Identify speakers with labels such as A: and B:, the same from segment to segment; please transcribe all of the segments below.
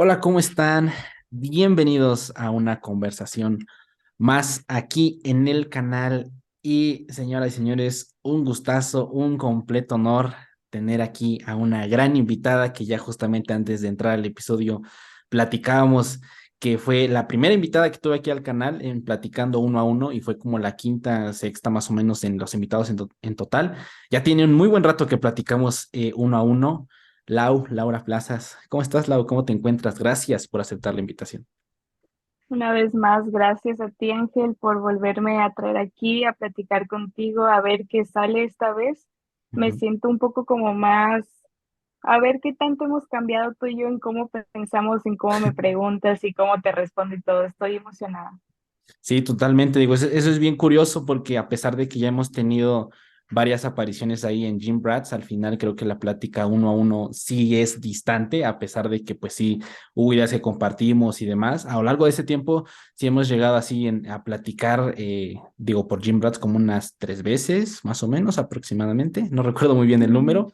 A: Hola, ¿cómo están? Bienvenidos a una conversación más aquí en el canal. Y señoras y señores, un gustazo, un completo honor tener aquí a una gran invitada que ya justamente antes de entrar al episodio platicábamos que fue la primera invitada que tuve aquí al canal en Platicando Uno a Uno y fue como la quinta, sexta más o menos en los invitados en total. Ya tiene un muy buen rato que platicamos uno a uno. Laura Plazas. ¿Cómo estás, Lau? ¿Cómo te encuentras? Gracias por aceptar la invitación.
B: Una vez más, gracias a ti, Ángel, por volverme a traer aquí a platicar contigo, a ver qué sale esta vez. Me
A: Ujú.
B: siento un poco como más, a ver qué tanto hemos cambiado tú y yo en cómo pensamos, en cómo me preguntas y cómo te respondo y todo. Estoy emocionada.
A: Sí, totalmente. Digo, eso es bien curioso porque a pesar de que ya hemos tenido varias apariciones ahí en Gym Brats, al final creo que la plática uno a uno sí es distante, a pesar de que pues sí hubo ideas que compartimos y demás. A lo largo de ese tiempo sí hemos llegado así a platicar, digo, por Gym Brats como unas 3 veces, más o menos aproximadamente. No recuerdo muy bien el
B: Ujú.
A: número.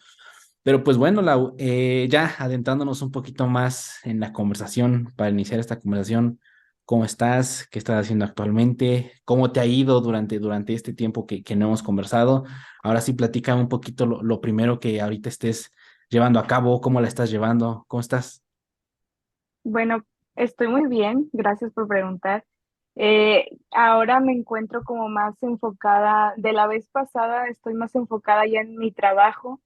A: Pero pues bueno, Lau, ya adentrándonos un poquito más en la conversación, para iniciar esta conversación, ¿cómo estás? ¿Qué estás haciendo actualmente? ¿Cómo te ha ido durante este tiempo que no hemos conversado? Ahora sí, platícame un poquito lo primero que ahorita estés llevando a cabo, cómo la estás llevando, ¿cómo estás?
B: Bueno, estoy muy bien, gracias por preguntar. Ahora me encuentro como más enfocada, de la vez pasada estoy más enfocada ya en mi trabajo.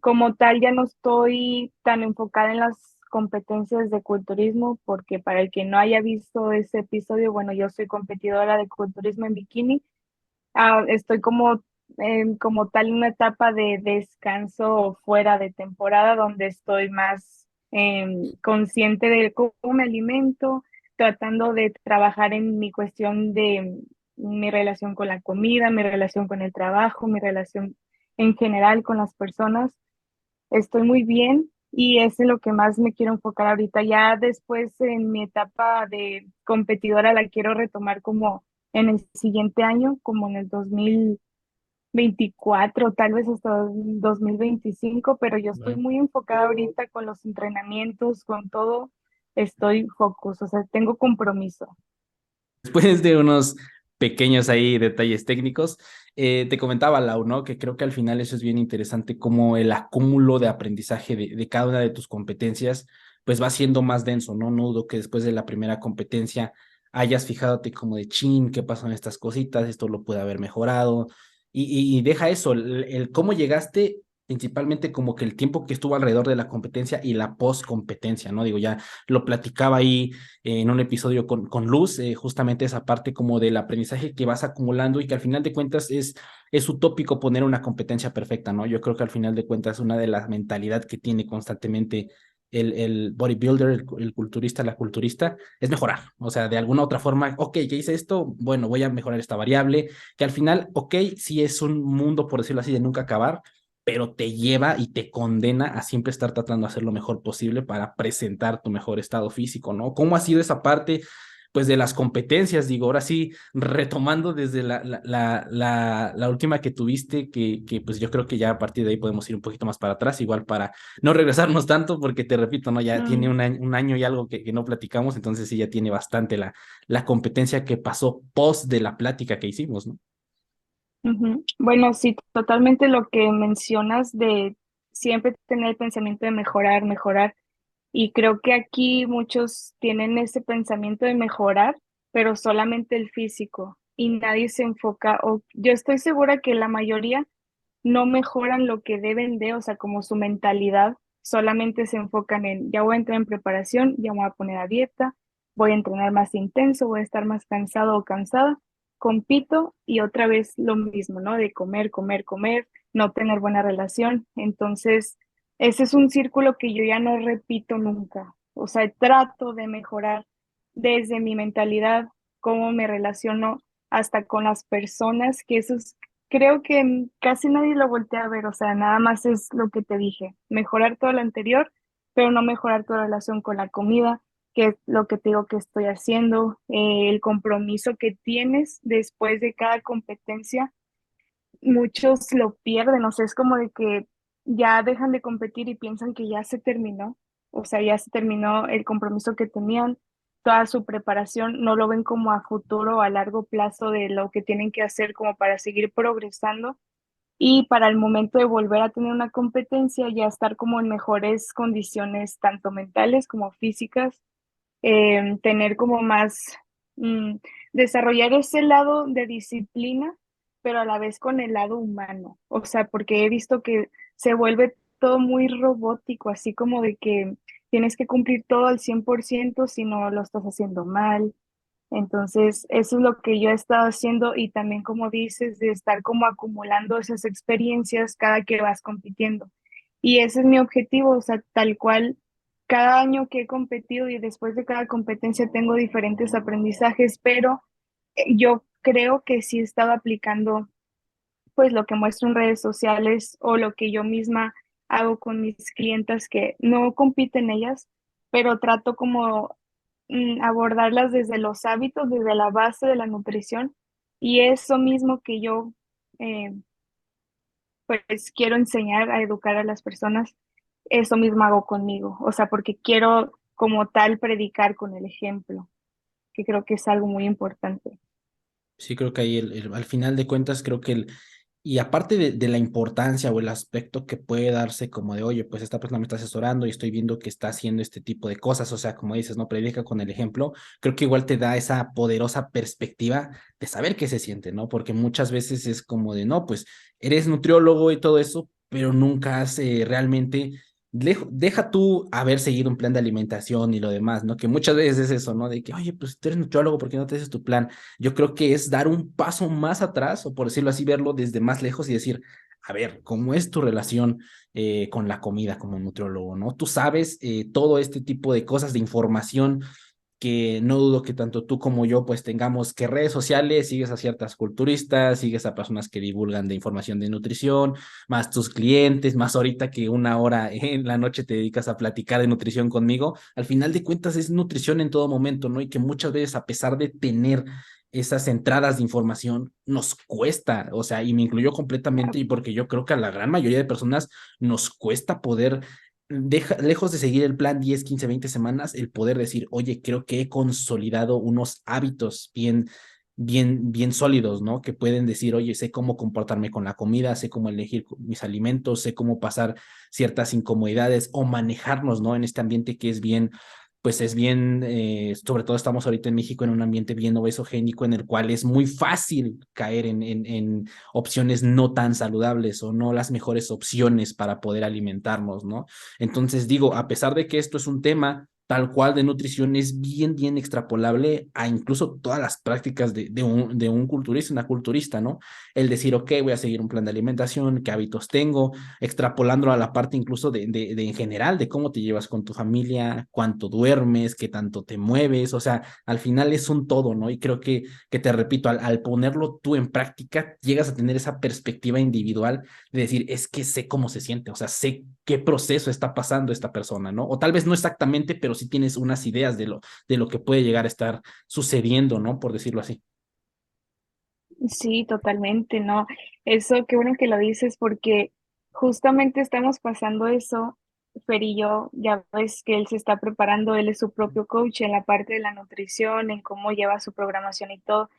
B: Como tal, ya no estoy tan enfocada en las competencias de culturismo, porque para el que no haya visto ese episodio, bueno, yo soy competidora de culturismo en bikini. Estoy como tal en una etapa de descanso fuera de temporada, donde estoy más consciente de cómo me alimento, tratando de trabajar en mi cuestión de mi relación con la comida, mi relación con el trabajo, mi relación en general con las personas. Estoy muy bien y es en lo que más me quiero enfocar ahorita. Ya después en mi etapa de competidora la quiero retomar como en el siguiente año, como en el 2024, tal vez hasta 2025, pero yo estoy
A: Bueno.
B: muy enfocada ahorita con los entrenamientos, con todo. Estoy focus, o sea, tengo compromiso.
A: Después de unos pequeños ahí detalles técnicos, te comentaba, Lau, ¿no? Que creo que al final eso es bien interesante, como el acúmulo de aprendizaje de cada una de tus competencias, pues va siendo más denso, ¿no? No dudo que después de la primera competencia hayas fijándote como de chin, ¿qué pasó en estas cositas? Esto lo puede haber mejorado. Y deja eso, el cómo llegaste, principalmente como que el tiempo que estuvo alrededor de la competencia y la post competencia, ¿no? Digo, ya lo platicaba ahí en un episodio con Luz, justamente esa parte como del aprendizaje que vas acumulando y que al final de cuentas es utópico poner una competencia perfecta, ¿no? Yo creo que al final de cuentas una de las mentalidades que tiene constantemente el bodybuilder, el culturista, la culturista, es mejorar. O sea, de alguna otra forma, ok, ya hice esto, bueno, voy a mejorar esta variable, que al final, ok, sí es un mundo, por decirlo así, de nunca acabar, pero te lleva y te condena a siempre estar tratando de hacer lo mejor posible para presentar tu mejor estado físico, ¿no? ¿Cómo ha sido esa parte, pues, de las competencias? Digo, ahora sí, retomando desde la última que tuviste, que pues yo creo que ya a partir de ahí podemos ir un poquito más para atrás, igual para no regresarnos tanto, porque te repito, ¿no? Ya tiene
B: Mm,
A: un año y algo que no platicamos, entonces sí, ya tiene bastante la competencia que pasó post de la plática que hicimos, ¿no?
B: ujú. Bueno, sí, totalmente lo que mencionas de siempre tener el pensamiento de mejorar, mejorar. Y creo que aquí muchos tienen ese pensamiento de mejorar, pero solamente el físico y nadie se enfoca, o yo estoy segura que la mayoría no mejoran lo que deben de, o sea, como su mentalidad, solamente se enfocan en, ya voy a entrar en preparación, ya me voy a poner a dieta, voy a entrenar más intenso, voy a estar más cansado o cansada, compito y otra vez lo mismo, ¿no? De comer, comer, comer, no tener buena relación. Entonces, ese es un círculo que yo ya no repito nunca. O sea, trato de mejorar desde mi mentalidad, cómo me relaciono hasta con las personas, que eso es, creo que casi nadie lo voltea a ver. O sea, nada más es lo que te dije, mejorar todo lo anterior, pero no mejorar tu relación con la comida, que es lo que te digo que estoy haciendo, el compromiso que tienes después de cada competencia. Muchos lo pierden, o sea, es como de que ya dejan de competir y piensan que ya se terminó. o sea, ya se terminó el compromiso que tenían, toda su preparación, no lo ven como a futuro o a largo plazo de lo que tienen que hacer como para seguir progresando y para el momento de volver a tener una competencia ya estar como en mejores condiciones, tanto mentales como físicas, tener como más, mm, desarrollar ese lado de disciplina, pero a la vez con el lado humano. O sea, porque he visto que se vuelve todo muy robótico, así como de que tienes que cumplir todo al 100% si no lo estás haciendo mal. Entonces, eso es lo que yo he estado haciendo y también, como dices, de estar como acumulando esas experiencias cada que vas compitiendo. Y ese es mi objetivo, o sea, tal cual, cada año que he competido y después de cada competencia tengo diferentes aprendizajes, pero yo creo que sí he estado aplicando pues lo que muestro en redes sociales o lo que yo misma hago con mis clientas que no compiten ellas, pero trato como abordarlas desde los hábitos, desde la base de la nutrición y eso mismo que yo eh, pues quiero enseñar a educar a las personas, eso mismo hago conmigo, o sea, porque quiero como tal predicar con el ejemplo, que creo que es algo muy importante.
A: Sí, creo que ahí al final de cuentas, creo que y aparte de la importancia o el aspecto que puede darse como de, oye, pues esta persona me está asesorando y estoy viendo que está haciendo este tipo de cosas, o sea, como dices, no predica con el ejemplo, creo que igual te da esa poderosa perspectiva de saber qué se siente, ¿no? Porque muchas veces es como de, no, pues eres nutriólogo y todo eso, pero nunca has realmente deja tú haber seguido un plan de alimentación y lo demás, ¿no? Que muchas veces es eso, ¿no? De que, oye, pues tú eres nutriólogo, ¿por qué no te haces tu plan? Yo creo que es dar un paso más atrás, o por decirlo así, verlo desde más lejos y decir, a ver, ¿cómo es tu relación con la comida como nutriólogo, ¿no? Tú sabes todo este tipo de cosas, de información que no dudo que tanto tú como yo pues tengamos que redes sociales, sigues a ciertas culturistas, sigues a personas que divulgan de información de nutrición, más tus clientes, más ahorita que una hora en la noche te dedicas a platicar de nutrición conmigo, al final de cuentas es nutrición en todo momento, ¿no? Y que muchas veces a pesar de tener esas entradas de información nos cuesta, o sea, y me incluyo completamente y porque yo creo que a la gran mayoría de personas nos cuesta poder lejos de seguir el plan 10 15 20 semanas, el poder decir, oye, creo que he consolidado unos hábitos bien sólidos, ¿no? Que pueden decir, oye, sé cómo comportarme con la comida, sé cómo elegir mis alimentos, sé cómo pasar ciertas incomodidades o manejarnos, ¿no? En este ambiente que es bien, pues es bien, sobre todo estamos ahorita en México en un ambiente bien obesogénico en el cual es muy fácil caer en opciones no tan saludables o no las mejores opciones para poder alimentarnos, ¿no? Entonces digo, a pesar de que esto es un tema tal cual de nutrición, es bien extrapolable a incluso todas las prácticas de un culturista, una culturista, ¿no? El decir, ok, voy a seguir un plan de alimentación, qué hábitos tengo, extrapolándolo a la parte incluso de en general, de cómo te llevas con tu familia, cuánto duermes, qué tanto te mueves, o sea, al final es un todo, ¿no? Y creo que te repito, al ponerlo tú en práctica, llegas a tener esa perspectiva individual de decir, es que sé cómo se siente, o sea, sé qué proceso está pasando esta persona, ¿no? O tal vez no exactamente, pero sí tienes unas ideas de lo que puede llegar a estar sucediendo, ¿no? Por decirlo así.
B: Sí, totalmente, ¿no? Eso, qué bueno que lo dices porque justamente estamos pasando eso, Fer y yo, ya ves que él se está preparando, él es su propio coach en la parte de la nutrición, en cómo lleva su programación y todo,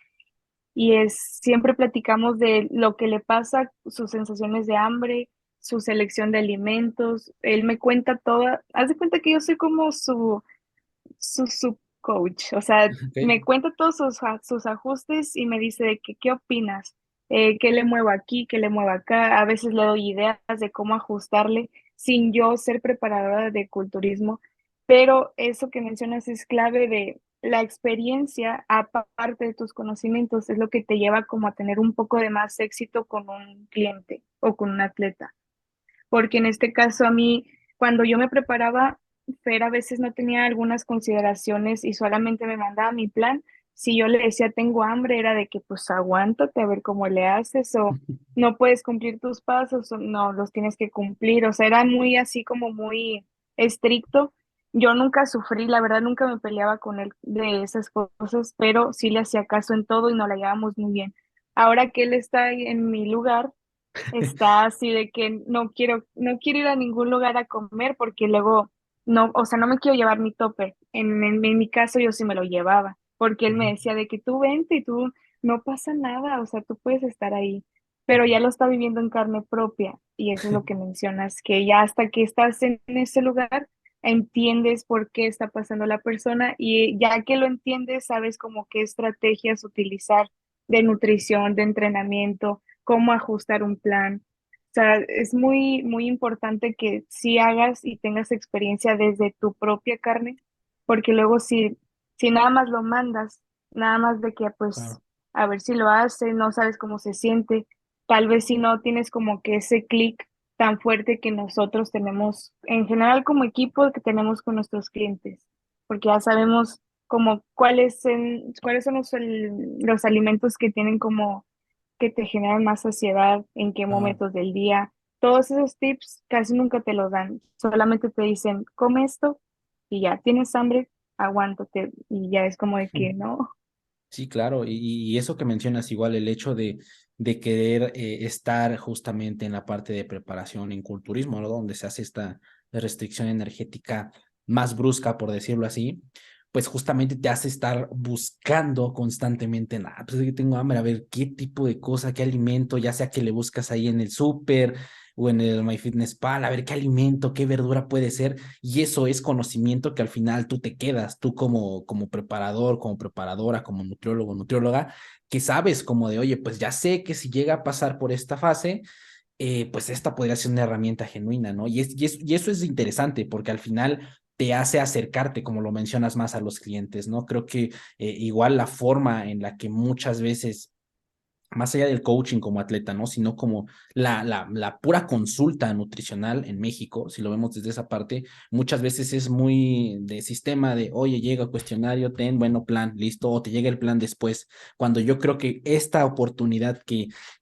B: y siempre platicamos de lo que le pasa, sus sensaciones de hambre, su selección de alimentos, él me cuenta todo, haz de cuenta que yo soy como su subcoach, o sea,
A: Ok.
B: me cuenta todos sus ajustes y me dice de que, ¿qué opinas? ¿Qué le muevo aquí? ¿Qué le muevo acá? A veces le doy ideas de cómo ajustarle sin yo ser preparadora de culturismo, pero eso que mencionas es clave de la experiencia, aparte de tus conocimientos, es lo que te lleva como a tener un poco de más éxito con un cliente o con un atleta porque en este caso a mí, cuando yo me preparaba, Fer a veces no tenía algunas consideraciones y solamente me mandaba mi plan. Si yo le decía tengo hambre, era de que pues aguántate a ver cómo le haces o no puedes cumplir tus pasos o no los tienes que cumplir. O sea, era muy así como muy estricto. Yo nunca sufrí, la verdad nunca me peleaba con él de esas cosas, pero sí le hacía caso en todo y nos la llevamos muy bien. Ahora que él está en mi lugar, está así de que no quiero ir a ningún lugar a comer porque luego no, o sea, no me quiero llevar mi topper. En mi caso yo sí me lo llevaba, porque él me
A: Ujú,
B: decía de que tú vente y tú no pasa nada, o sea, tú puedes estar ahí, pero
A: ujú.
B: ya lo está viviendo en carne propia y eso es lo que mencionas, que ya hasta que estás en ese lugar, entiendes por qué está pasando la persona y ya que lo entiendes, sabes como qué estrategias utilizar de nutrición, de entrenamiento, cómo ajustar un plan. O sea, es muy, muy importante que sí hagas y tengas experiencia desde tu propia carne, porque luego si nada más lo mandas, nada más de que pues
A: Claro.
B: a ver si lo hace, no sabes cómo se siente, tal vez si no tienes como que ese clic tan fuerte que nosotros tenemos en general como equipo que tenemos con nuestros clientes, porque ya sabemos como cuáles son los alimentos que tienen como que te generan más saciedad, en qué
A: Ah,
B: momentos del día. Todos esos tips casi nunca te los dan, solamente te dicen, come esto y ya tienes hambre, aguántate y ya es como de que no.
A: sí, claro, y eso que mencionas igual, el hecho de querer estar justamente en la parte de preparación en culturismo, ¿no? Donde se hace esta restricción energética más brusca, por decirlo así, pues justamente te hace estar buscando constantemente, nada, pues es que tengo hambre, a ver qué tipo de cosa, qué alimento, ya sea que le buscas ahí en el súper o en el MyFitnessPal, a ver qué alimento, qué verdura puede ser, y eso es conocimiento que al final tú te quedas, tú como preparador, como preparadora, como nutriólogo, nutrióloga, que sabes como de, oye, pues ya sé que si llega a pasar por esta fase, pues esta podría ser una herramienta genuina, ¿no? Y eso es interesante porque al final te hace acercarte, como lo mencionas, más a los clientes, ¿no? Creo que igual la forma en la que muchas veces más allá del coaching como atleta, ¿no? Sino como la pura consulta nutricional en México, si lo vemos desde esa parte, muchas veces es muy de sistema de, oye, llega cuestionario, ten, bueno, plan, listo, o te llega el plan después, cuando yo creo que esta oportunidad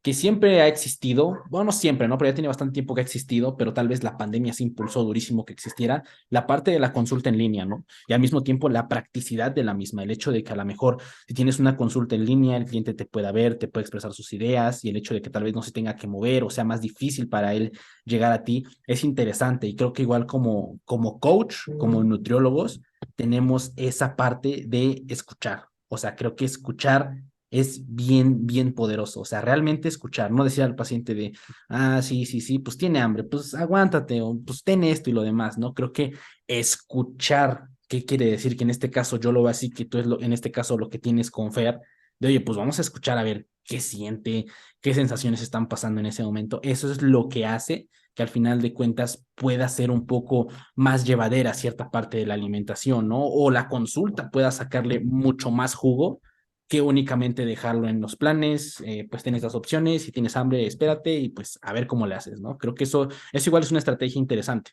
A: que siempre ha existido, bueno, no siempre, ¿no? Pero ya tiene bastante tiempo que ha existido, pero tal vez la pandemia se impulsó durísimo que existiera, la parte de la consulta en línea, ¿no? Y al mismo tiempo la practicidad de la misma, el hecho de que a lo mejor si tienes una consulta en línea, el cliente te pueda ver, te puede expresar sus ideas y el hecho de que tal vez no se tenga que mover o sea más difícil para él llegar a ti es interesante. Y creo que igual como coach, como nutriólogos, tenemos esa parte de escuchar. O sea, creo que escuchar es bien, bien poderoso. O sea, realmente escuchar, no decir al paciente de, ah, sí, sí, sí, pues tiene hambre, pues aguántate, o pues ten esto y lo demás, ¿no? Creo que escuchar. ¿Qué quiere decir? Que en este caso yo lo veo así, que tú en este caso lo que tienes con Fer, de oye, pues vamos a escuchar a ver qué siente, qué sensaciones están pasando en ese momento. Eso es lo que hace que al final de cuentas pueda ser un poco más llevadera cierta parte de la alimentación, ¿no? O la consulta pueda sacarle mucho más jugo que únicamente dejarlo en los planes, pues tienes las opciones, si tienes hambre, espérate y pues a ver cómo le haces, ¿no? Creo que eso igual es una estrategia interesante.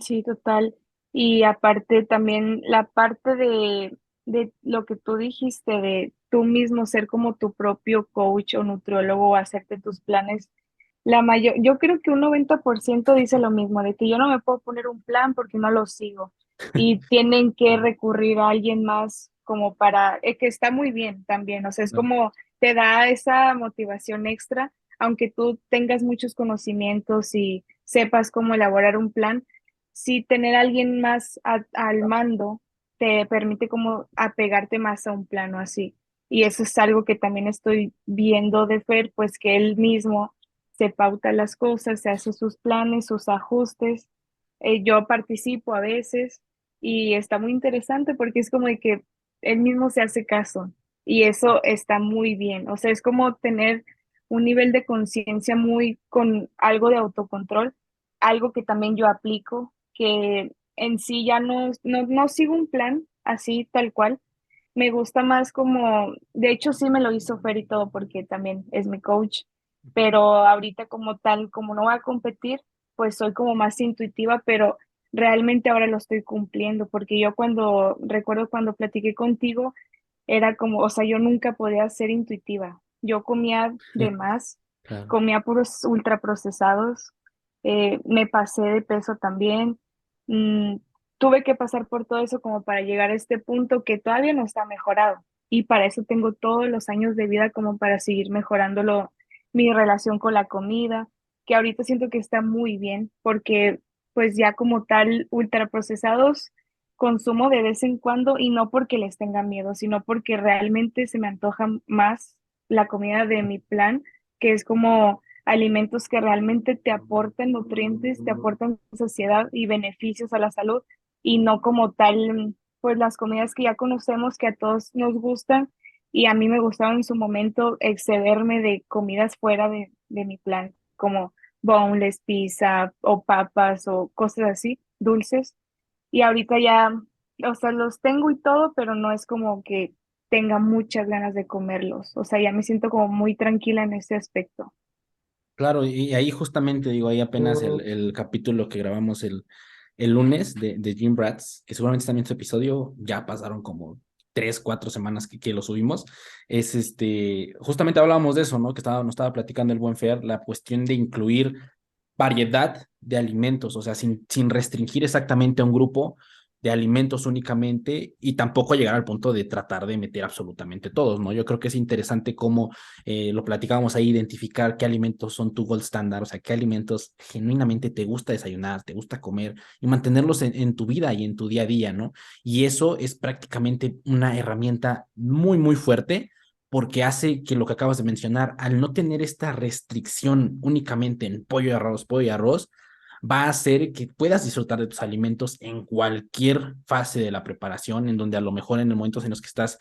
B: Sí, total. Y aparte también la parte de lo que tú dijiste, de tú mismo ser como tu propio coach o nutriólogo o hacerte tus planes, yo creo que un 90% dice lo mismo, de que yo no me puedo poner un plan porque no lo sigo y tienen que
A: Claro,
B: recurrir a alguien más como para, que está muy bien también, o sea, es
A: claro.
B: como te da esa motivación extra, aunque tú tengas muchos conocimientos y sepas cómo elaborar un plan, sí tener a alguien más al mando te permite como apegarte más a un plano así. Y eso es algo que también estoy viendo de Fer, pues que él mismo se pauta las cosas, se hace sus planes, sus ajustes. Yo participo a veces y está muy interesante porque es como de que él mismo se hace caso y eso está muy bien. O sea, es como tener un nivel de conciencia muy con algo de autocontrol, algo que también yo aplico, que en sí ya no sigo un plan así tal cual. Me gusta más como, de hecho sí me lo hizo Fer y todo porque también es mi coach, pero ahorita como tal, como no va a competir, pues soy como más intuitiva, pero realmente ahora lo estoy cumpliendo porque yo recuerdo cuando platiqué contigo, era como, o sea, yo nunca podía ser intuitiva. Yo comía de más,
A: Claro.
B: comía puros ultraprocesados, me pasé de peso también. mm, Tuve que pasar por todo eso como para llegar a este punto que todavía no está mejorado. Y para eso tengo todos los años de vida como para seguir mejorándolo, mi relación con la comida, que ahorita siento que está muy bien, porque pues ya como tal ultraprocesados consumo de vez en cuando y no porque les tenga miedo, sino porque realmente se me antoja más la comida de mi plan, que es como alimentos que realmente te aportan nutrientes, te aportan saciedad y beneficios a la salud y no como tal, pues las comidas que ya conocemos que a todos nos gustan y a mí me gustaba en su momento excederme de comidas fuera de mi plan, como boneless, pizza o papas o cosas así, dulces. Y ahorita ya, o sea, los tengo y todo, pero no es como que tenga muchas ganas de comerlos. O sea, ya me siento como muy tranquila en ese aspecto.
A: Claro, y ahí justamente digo, ahí apenas el capítulo que grabamos el lunes de Jim Brats, que seguramente también su episodio, ya pasaron como 3, 4 semanas que lo subimos, es justamente hablábamos de eso, ¿no? Que nos estaba platicando el buen Fer, la cuestión de incluir variedad de alimentos, o sea, sin restringir exactamente a un grupo de alimentos únicamente y tampoco llegar al punto de tratar de meter absolutamente todos, ¿no? Yo creo que es interesante cómo lo platicábamos ahí, identificar qué alimentos son tu gold standard, o sea, qué alimentos genuinamente te gusta desayunar, te gusta comer y mantenerlos en tu vida y en tu día a día, ¿no? Y eso es prácticamente una herramienta muy, muy fuerte porque hace que lo que acabas de mencionar, al no tener esta restricción únicamente en pollo y arroz, va a hacer que puedas disfrutar de tus alimentos en cualquier fase de la preparación, en donde a lo mejor en el momento en los que estás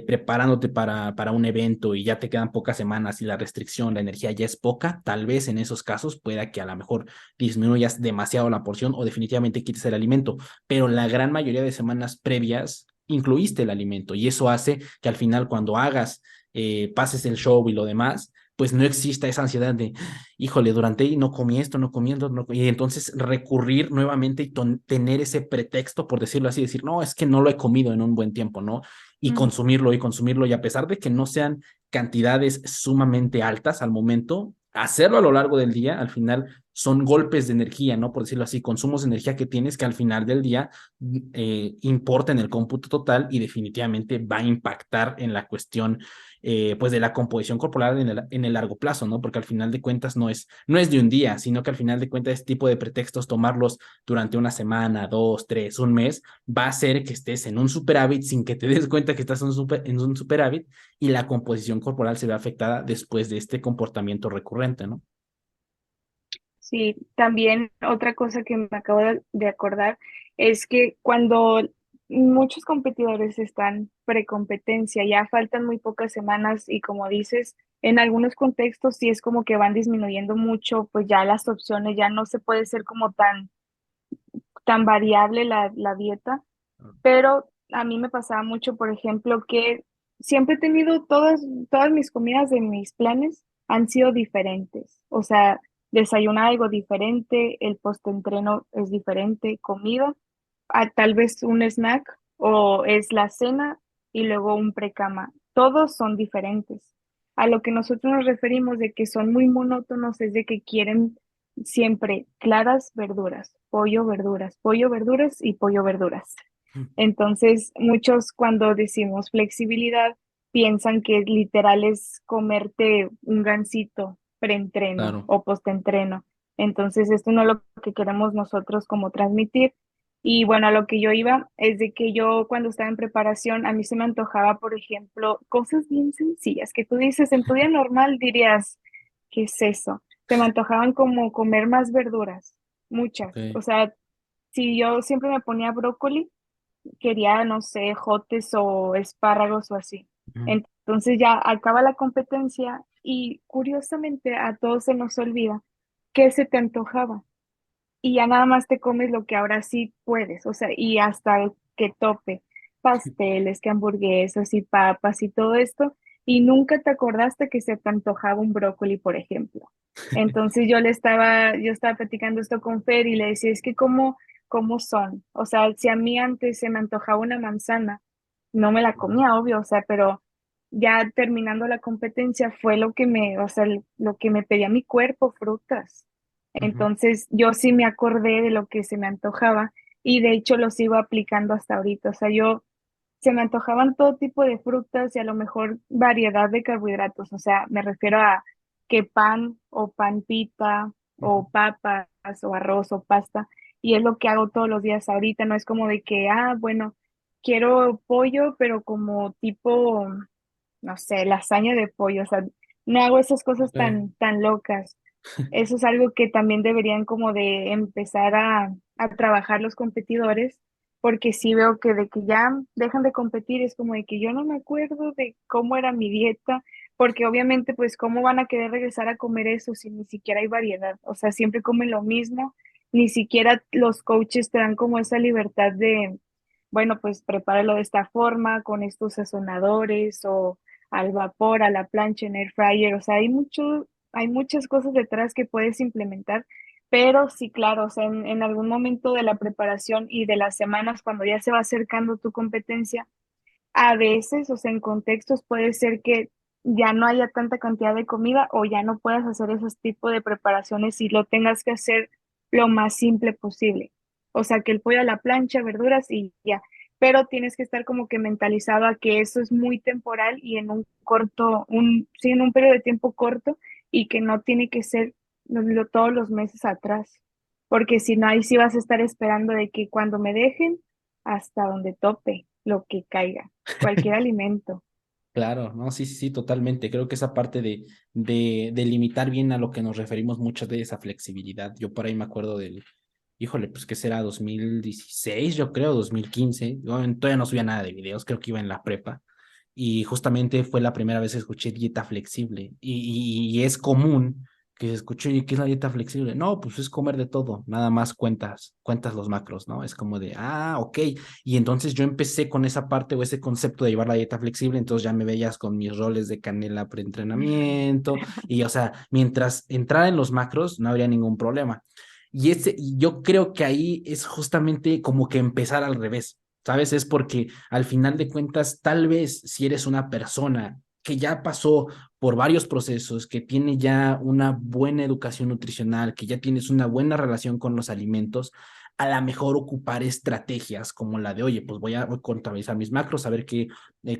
A: preparándote para un evento y ya te quedan pocas semanas y la restricción, la energía ya es poca, tal vez en esos casos pueda que a lo mejor disminuyas demasiado la porción o definitivamente quites el alimento, pero la gran mayoría de semanas previas incluiste el alimento y eso hace que al final cuando hagas, pases el show y lo demás, pues no exista esa ansiedad de, híjole, durante y no comí esto, no comí esto, y entonces recurrir nuevamente y tener ese pretexto, por decirlo así, decir, no, es que no lo he comido en un buen tiempo, ¿no?
B: Mm.
A: Y consumirlo, y a pesar de que no sean cantidades sumamente altas al momento, hacerlo a lo largo del día, al final son golpes de energía, ¿no? Por decirlo así, consumos de energía que tienes que al final del día importa en el cómputo total y definitivamente va a impactar en la cuestión pues de la composición corporal en el largo plazo, ¿no? Porque al final de cuentas no es de un día, sino que al final de cuentas este tipo de pretextos, tomarlos durante una semana, 2, 3, un mes, va a hacer que estés en un superávit sin que te des cuenta que estás en un superávit y la composición corporal se ve afectada después de este comportamiento recurrente, ¿no?
B: Sí, también otra cosa que me acabo de acordar es que cuando muchos competidores están pre-competencia, ya faltan muy pocas semanas y como dices, en algunos contextos sí es como que van disminuyendo mucho, pues ya las opciones, ya no se puede ser como tan variable la dieta, pero a mí me pasaba mucho, por ejemplo, que siempre he tenido todas mis comidas de mis planes han sido diferentes. O sea, desayunar algo diferente, el postentreno es diferente, comida, tal vez un snack o es la cena y luego un precama. Todos son diferentes. A lo que nosotros nos referimos de que son muy monótonos es de que quieren siempre claras verduras, pollo, verduras y pollo, verduras. Entonces, muchos cuando decimos flexibilidad piensan que literal es comerte un gansito preentreno
A: Claro.
B: o postentreno. Entonces, esto no es lo que queremos nosotros como transmitir. Y bueno, a lo que yo iba es de que yo cuando estaba en preparación, a mí se me antojaba, por ejemplo, cosas bien sencillas que tú dices en tu día normal dirías, ¿qué es eso? Se me antojaban como comer más verduras, muchas. O
A: Ok.
B: sea, si yo siempre me ponía brócoli, quería, no sé, jotes o espárragos o así.
A: Ujú.
B: Entonces ya acaba la competencia y curiosamente a todos se nos olvida qué se te antojaba y ya nada más te comes lo que ahora sí puedes, o sea, y hasta que tope pasteles, que hamburguesas y papas y todo esto, y nunca te acordaste que se te antojaba un brócoli, por ejemplo. Entonces yo estaba platicando esto con Fer y le decía, es que cómo son, o sea, si a mí antes se me antojaba una manzana, no me la comía, obvio, o sea, pero ya terminando la competencia fue o sea, lo que me pedía mi cuerpo, frutas.
A: Ujú.
B: Entonces yo sí me acordé de lo que se me antojaba y de hecho lo sigo aplicando hasta ahorita. O sea, se me antojaban todo tipo de frutas y a lo mejor variedad de carbohidratos. O sea, me refiero a que pan o pan pita
A: Ujú.
B: o papas, o arroz, o pasta, y es lo que hago todos los días ahorita, no es como de que, bueno, quiero pollo, pero como tipo, no sé, lasaña de pollo, o sea, no hago esas cosas
A: Ok.
B: tan locas. Eso es algo que también deberían como de empezar a trabajar los competidores, porque sí veo que de que ya dejan de competir, es como de que yo no me acuerdo de cómo era mi dieta, porque obviamente pues cómo van a querer regresar a comer eso si ni siquiera hay variedad, o sea, siempre comen lo mismo, ni siquiera los coaches te dan como esa libertad de, bueno, pues prepáralo de esta forma, con estos sazonadores o al vapor, a la plancha, en air fryer, o sea, hay muchas cosas detrás que puedes implementar, pero sí, claro, o sea, en algún momento de la preparación y de las semanas, cuando ya se va acercando tu competencia, a veces, o sea, en contextos puede ser que ya no haya tanta cantidad de comida o ya no puedas hacer esos tipos de preparaciones y lo tengas que hacer lo más simple posible. O sea, que el pollo a la plancha, verduras y ya. Pero tienes que estar como que mentalizado a que eso es muy temporal y en un corto, sí, en un periodo de tiempo corto y que no tiene que ser todos los meses atrás. Porque si no, ahí sí vas a estar esperando de que cuando me dejen, hasta donde tope, lo que caiga, cualquier alimento.
A: Claro, no, sí, sí, sí, totalmente. Creo que esa parte de limitar bien a lo que nos referimos mucho de esa flexibilidad. Yo por ahí me acuerdo del, híjole, pues que será 2016, yo creo, 2015. Yo todavía no subía nada de videos, creo que iba en la prepa. Y justamente fue la primera vez que escuché dieta flexible. Y es común que se escuche, "Oye, ¿qué es la dieta flexible? No, pues es comer de todo, nada más cuentas los macros, ¿no? Es como de, ok. Y entonces yo empecé con esa parte o ese concepto de llevar la dieta flexible, entonces ya me veías con mis roles de canela preentrenamiento, y o sea, mientras entrara en los macros no habría ningún problema. Y yo creo que ahí es justamente como que empezar al revés. ¿Sabes? Es porque al final de cuentas, tal vez si eres una persona que ya pasó por varios procesos, que tiene ya una buena educación nutricional, que ya tienes una buena relación con los alimentos, a lo mejor ocupar estrategias como la de, oye, pues voy a contabilizar mis macros, saber qué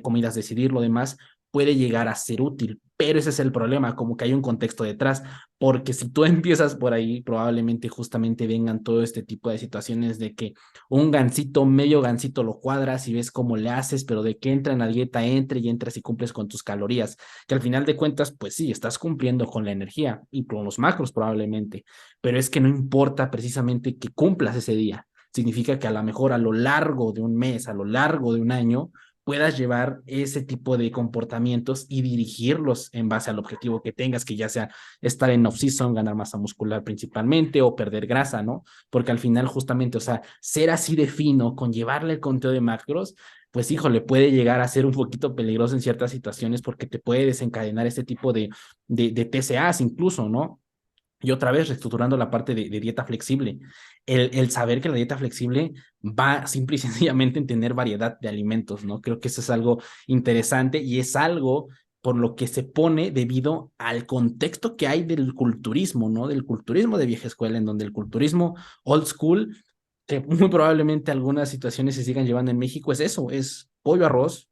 A: comidas decidir, lo demás puede llegar a ser útil, pero ese es el problema, como que hay un contexto detrás, porque si tú empiezas por ahí, probablemente justamente vengan todo este tipo de situaciones de que un gansito, medio gansito lo cuadras y ves cómo le haces, pero de que entra en la dieta, entre y entras y cumples con tus calorías, que al final de cuentas, pues sí, estás cumpliendo con la energía y con los macros probablemente, pero es que no importa precisamente que cumplas ese día, significa que a lo mejor a lo largo de un mes, a lo largo de un año, puedas llevar ese tipo de comportamientos y dirigirlos en base al objetivo que tengas, que ya sea estar en off-season, ganar masa muscular principalmente o perder grasa, ¿no? Porque al final justamente, o sea, ser así de fino con llevarle el conteo de macros, pues híjole, puede llegar a ser un poquito peligroso en ciertas situaciones porque te puede desencadenar este tipo de TCAs incluso, ¿no? Y otra vez, reestructurando la parte de dieta flexible, el saber que la dieta flexible va simple y sencillamente en tener variedad de alimentos, ¿no? Creo que eso es algo interesante y es algo por lo que se pone debido al contexto que hay del culturismo, ¿no? Del culturismo de vieja escuela, en donde el culturismo old school, que muy probablemente algunas situaciones se sigan llevando en México, es eso, es pollo, arroz,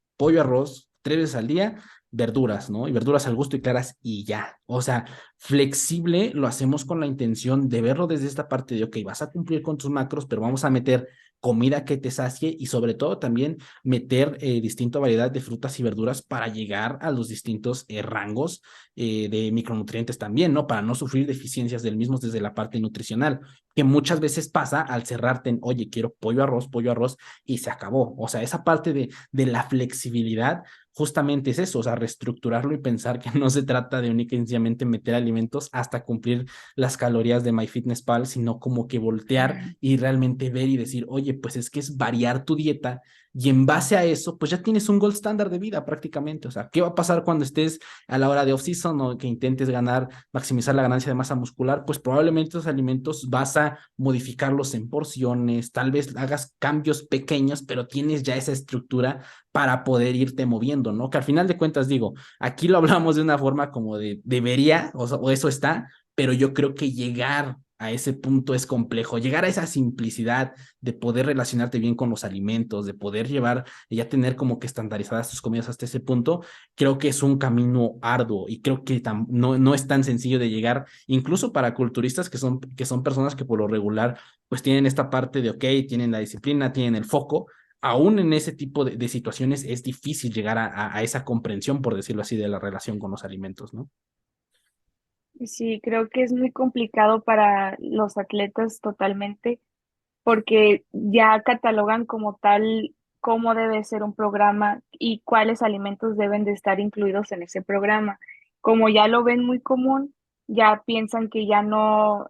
A: 3 veces al día, verduras, ¿no? Y verduras al gusto y claras y ya. O sea, flexible lo hacemos con la intención de verlo desde esta parte de, ok, vas a cumplir con tus macros, pero vamos a meter comida que te sacie y sobre todo también meter distinta variedad de frutas y verduras para llegar a los distintos rangos de micronutrientes también, ¿no? Para no sufrir deficiencias del mismo desde la parte nutricional, que muchas veces pasa al cerrarte en, oye, quiero pollo, arroz, y se acabó. O sea, esa parte de la flexibilidad justamente es eso, o sea, reestructurarlo y pensar que no se trata de únicamente y sencillamente meter alimentos hasta cumplir las calorías de MyFitnessPal, sino como que voltear y realmente ver y decir, oye, pues es que es variar tu dieta y en base a eso, pues ya tienes un gold estándar de vida prácticamente. O sea, ¿qué va a pasar cuando estés a la hora de off-season o que intentes ganar, maximizar la ganancia de masa muscular? Pues probablemente esos alimentos vas a modificarlos en porciones, tal vez hagas cambios pequeños, pero tienes ya esa estructura para poder irte moviendo, ¿no? Que al final de cuentas digo, aquí lo hablamos de una forma como de debería, o eso está, pero yo creo que llegar a ese punto es complejo. Llegar a esa simplicidad de poder relacionarte bien con los alimentos, de poder llevar y ya tener como que estandarizadas tus comidas hasta ese punto, creo que es un camino arduo y creo que no es tan sencillo de llegar, incluso para culturistas que son personas que por lo regular pues tienen esta parte de, ok, tienen la disciplina, tienen el foco. Aún en ese tipo de situaciones es difícil llegar a esa comprensión, por decirlo así, de la relación con los alimentos, ¿no?
B: Sí, creo que es muy complicado para los atletas totalmente, porque ya catalogan como tal cómo debe ser un programa y cuáles alimentos deben de estar incluidos en ese programa. Como ya lo ven muy común, ya piensan que ya no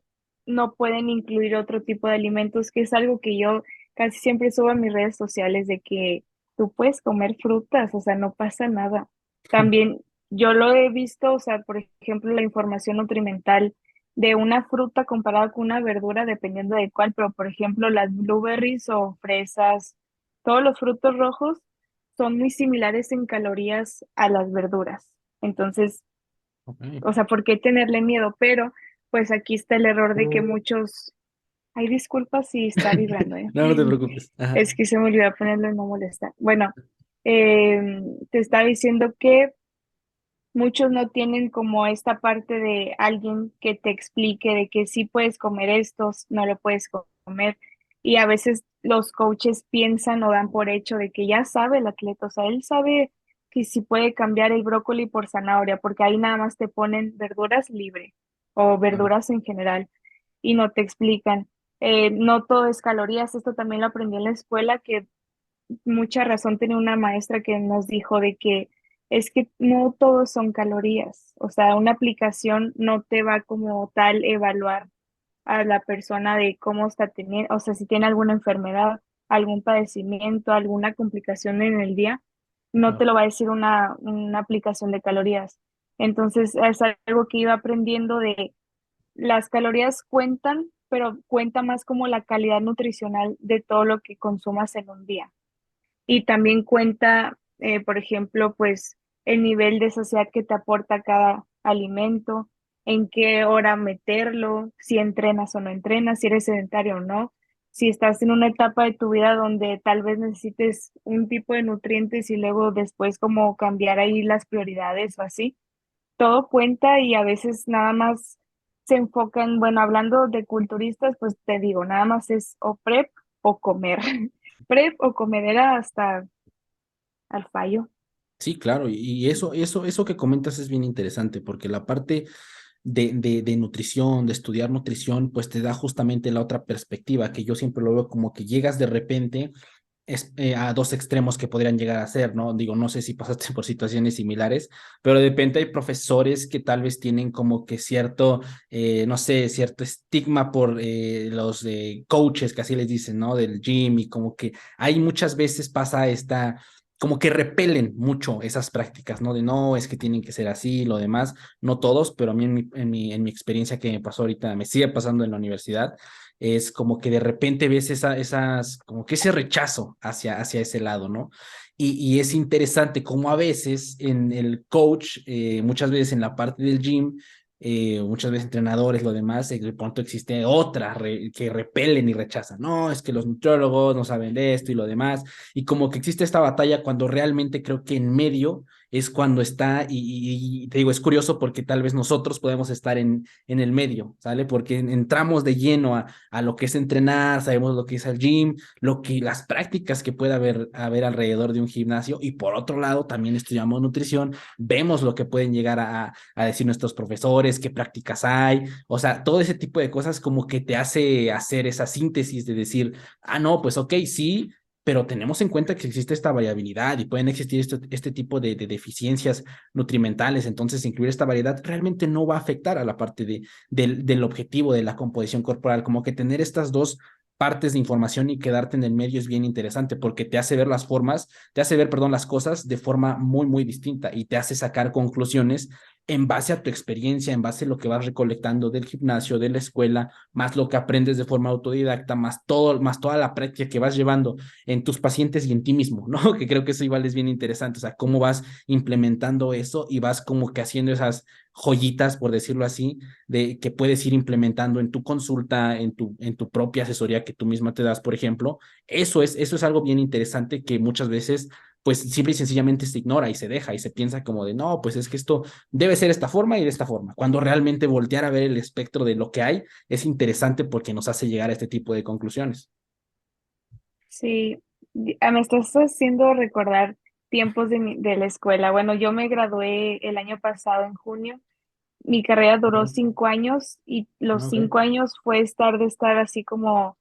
B: pueden incluir otro tipo de alimentos, que es algo que yo casi siempre subo a mis redes sociales de que tú puedes comer frutas, o sea, no pasa nada. También yo lo he visto, o sea, por ejemplo, la información nutrimental de una fruta comparada con una verdura, dependiendo de cuál, pero por ejemplo, las blueberries o fresas, todos los frutos rojos son muy similares en calorías a las verduras. Entonces,
A: Okay.
B: o sea, ¿por qué tenerle miedo? Pero pues aquí está el error de que muchos, ay, disculpa si está vibrando, ¿eh?
A: No, no te preocupes. Ajá.
B: Es que se me olvidó ponerlo en no molestar. Bueno, te está diciendo que muchos no tienen como esta parte de alguien que te explique de que sí puedes comer esto, no lo puedes comer. Y a veces los coaches piensan o dan por hecho de que ya sabe el atleta, o sea, él sabe que si puede cambiar el brócoli por zanahoria, porque ahí nada más te ponen verduras libre o
A: Claro.
B: verduras en general y no te explican. No todo es calorías, esto también lo aprendí en la escuela, que mucha razón tenía una maestra que nos dijo de que es que no todos son calorías, o sea, una aplicación no te va como tal evaluar a la persona de cómo está teniendo, o sea, si tiene alguna enfermedad, algún padecimiento, alguna complicación en el día, no te
A: Claro.
B: lo va a decir una aplicación de calorías. Entonces, es algo que iba aprendiendo de las calorías cuentan, pero cuenta más como la calidad nutricional de todo lo que consumas en un día. Y también cuenta, por ejemplo, pues el nivel de saciedad que te aporta cada alimento, en qué hora meterlo, si entrenas o no entrenas, si eres sedentario o no, si estás en una etapa de tu vida donde tal vez necesites un tipo de nutrientes y luego después como cambiar ahí las prioridades o así. Todo cuenta y a veces nada más se enfocan, bueno, hablando de culturistas, pues te digo, nada más es o prep o comer. Prep o comedera hasta al fallo.
A: Sí, claro, y eso que comentas es bien interesante, porque la parte de nutrición, de estudiar nutrición, pues te da justamente la otra perspectiva, que yo siempre lo veo como que llegas de repente a dos extremos que podrían llegar a ser, ¿no? Digo, no sé si pasaste por situaciones similares, pero de repente hay profesores que tal vez tienen como que cierto, no sé, cierto estigma por los coaches, que así les dicen, ¿no? Del gym y como que hay muchas veces pasa esta como que repelen mucho esas prácticas, ¿no? De no, es que tienen que ser así, lo demás, no todos, pero a mí en mi experiencia que me pasó ahorita, me sigue pasando en la universidad, es como que de repente ves como que ese rechazo hacia ese lado, ¿no? Y es interesante como a veces en el coach, muchas veces en la parte del gym, muchas veces entrenadores, lo demás, de pronto existe otra que repelen y rechazan. No, es que los nutriólogos no saben de esto y lo demás. Y como que existe esta batalla cuando realmente creo que en medio es cuando está, y te digo, es curioso porque tal vez nosotros podemos estar en el medio, ¿sale? Porque entramos de lleno a lo que es entrenar, sabemos lo que es el gym, las prácticas que puede haber alrededor de un gimnasio, y por otro lado también estudiamos nutrición, vemos lo que pueden llegar a decir nuestros profesores, qué prácticas hay, o sea, todo ese tipo de cosas como que te hace hacer esa síntesis de decir, ah, no, pues ok, sí, pero tenemos en cuenta que existe esta variabilidad y pueden existir este tipo de deficiencias nutrimentales, entonces incluir esta variedad realmente no va a afectar a la parte del objetivo de la composición corporal, como que tener estas dos partes de información y quedarte en el medio es bien interesante porque te hace ver te hace ver, perdón, las cosas de forma muy, muy distinta y te hace sacar conclusiones en base a tu experiencia, en base a lo que vas recolectando del gimnasio, de la escuela, más lo que aprendes de forma autodidacta, más todo, más toda la práctica que vas llevando en tus pacientes y en ti mismo, ¿no? Que creo que eso igual es bien interesante, o sea, cómo vas implementando eso y vas como que haciendo esas joyitas, por decirlo así, de que puedes ir implementando en tu consulta, en tu propia asesoría que tú misma te das, por ejemplo. Eso es algo bien interesante que muchas veces pues simple y sencillamente se ignora y se deja y se piensa como de, no, pues es que esto debe ser esta forma y de esta forma, cuando realmente voltear a ver el espectro de lo que hay es interesante porque nos hace llegar a este tipo de conclusiones.
B: Sí, me estás haciendo recordar tiempos de la escuela. Bueno, yo me gradué el año pasado en junio. Mi carrera duró
A: Okay.
B: 5 años y los
A: Okay.
B: 5 años fue estar así como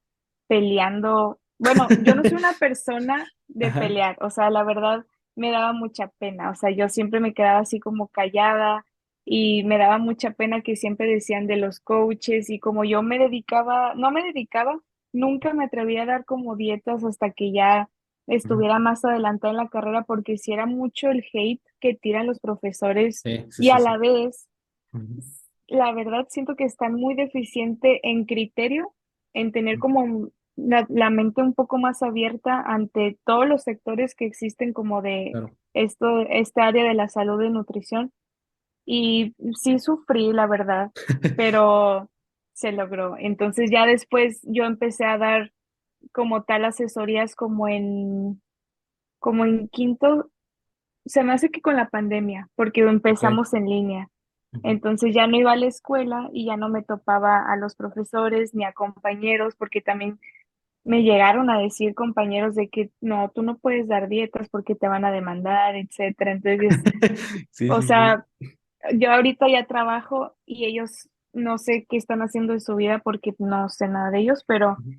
B: peleando. Bueno, yo no soy una persona de
A: Ajá.
B: pelear, o sea, la verdad me daba mucha pena, o sea, yo siempre me quedaba así como callada y me daba mucha pena que siempre decían de los coaches y como yo me dedicaba, no me dedicaba, nunca me atreví a dar como dietas hasta que ya
A: Ujú.
B: estuviera más adelantada en la carrera porque si era mucho el hate que tiran los profesores
A: Sí, sí,
B: y
A: sí,
B: a
A: sí.
B: la vez
A: Ujú.
B: la verdad siento que están muy deficiente en criterio, en tener como la mente un poco más abierta ante todos los sectores que existen como de
A: Claro.
B: esta área de la salud y nutrición. Y sí sufrí, la verdad, pero se logró. Entonces ya después yo empecé a dar como tal asesorías como en quinto, se me hace que con la pandemia, porque
A: Ok.
B: empezamos en línea.
A: Ujú.
B: Entonces ya no iba a la escuela y ya no me topaba a los profesores ni a compañeros, porque también me llegaron a decir compañeros de que no, tú no puedes dar dietas porque te van a demandar, etcétera. Entonces,
A: Sí,
B: o
A: sí, sí.
B: sea, yo ahorita ya trabajo y ellos no sé qué están haciendo de su vida porque no sé nada de ellos, pero
A: Ujú.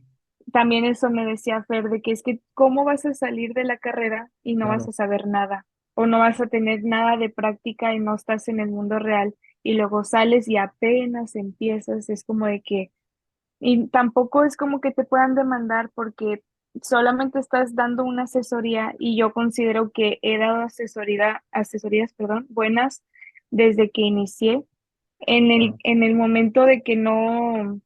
B: también eso me decía Fer, de que es que cómo vas a salir de la carrera y no vas
A: Claro.
B: a saber nada, o no vas a tener nada de práctica y no estás en el mundo real, y luego sales y apenas empiezas, es como de que, y tampoco es como que te puedan demandar porque solamente estás dando una asesoría y yo considero que he dado asesorías, perdón, buenas desde que inicié, en el,
A: Claro.
B: en el momento de que no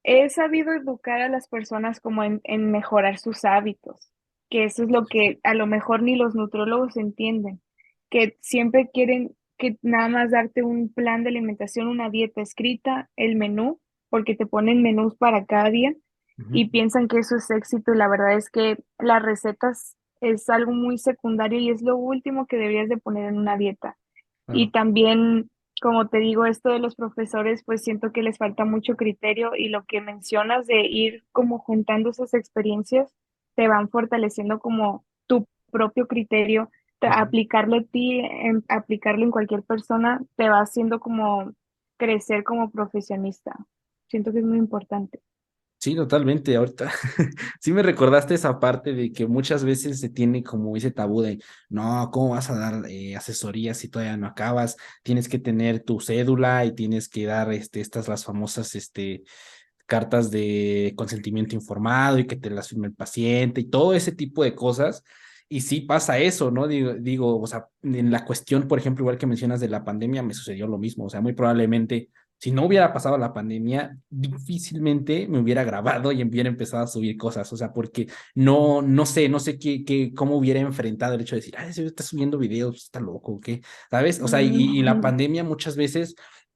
B: he sabido educar a las personas como en mejorar sus hábitos, que eso es lo que a lo mejor ni los nutriólogos entienden, que siempre quieren que nada más darte un plan de alimentación, una dieta escrita, el menú, porque te ponen menús para cada día
A: Ujú.
B: y piensan que eso es éxito y la verdad es que las recetas es algo muy secundario y es lo último que deberías de poner en una dieta. Y
A: Claro.
B: también, como te digo, esto de los profesores, pues siento que les falta mucho criterio y lo que mencionas de ir como juntando esas experiencias, te van fortaleciendo como tu propio criterio,
A: Ujú.
B: aplicarlo a ti, aplicarlo en cualquier persona, te va haciendo como crecer como profesionista. Siento que es muy importante.
A: Sí, totalmente. Ahorita sí me recordaste esa parte de que muchas veces se tiene como ese tabú de, no, ¿cómo vas a dar asesorías si todavía no acabas? Tienes que tener tu cédula y tienes que dar estas las famosas cartas de consentimiento informado y que te las firme el paciente y todo ese tipo de cosas. Y sí pasa eso, ¿no? Digo, o sea, en la cuestión, por ejemplo, igual que mencionas de la pandemia, me sucedió lo mismo. O sea, muy probablemente, si no hubiera pasado la pandemia, difícilmente me hubiera grabado y hubiera empezado a subir cosas. O sea, porque no sé cómo hubiera enfrentado el hecho de decir, ah, ese está subiendo videos, está loco, ¿o qué? ¿Sabes? O sea, y la
B: Mm,
A: pandemia muchas veces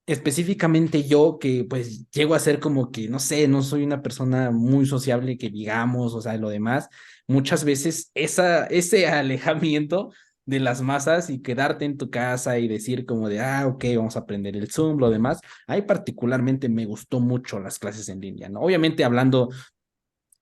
A: específicamente yo que pues llego a ser como que, no sé, no soy una persona muy sociable que digamos, o sea, lo demás, muchas veces ese alejamiento de las masas y quedarte en tu casa y decir como de, ah, ok, vamos a aprender el Zoom, lo demás, ahí particularmente me gustó mucho las clases en línea, ¿no? Obviamente hablando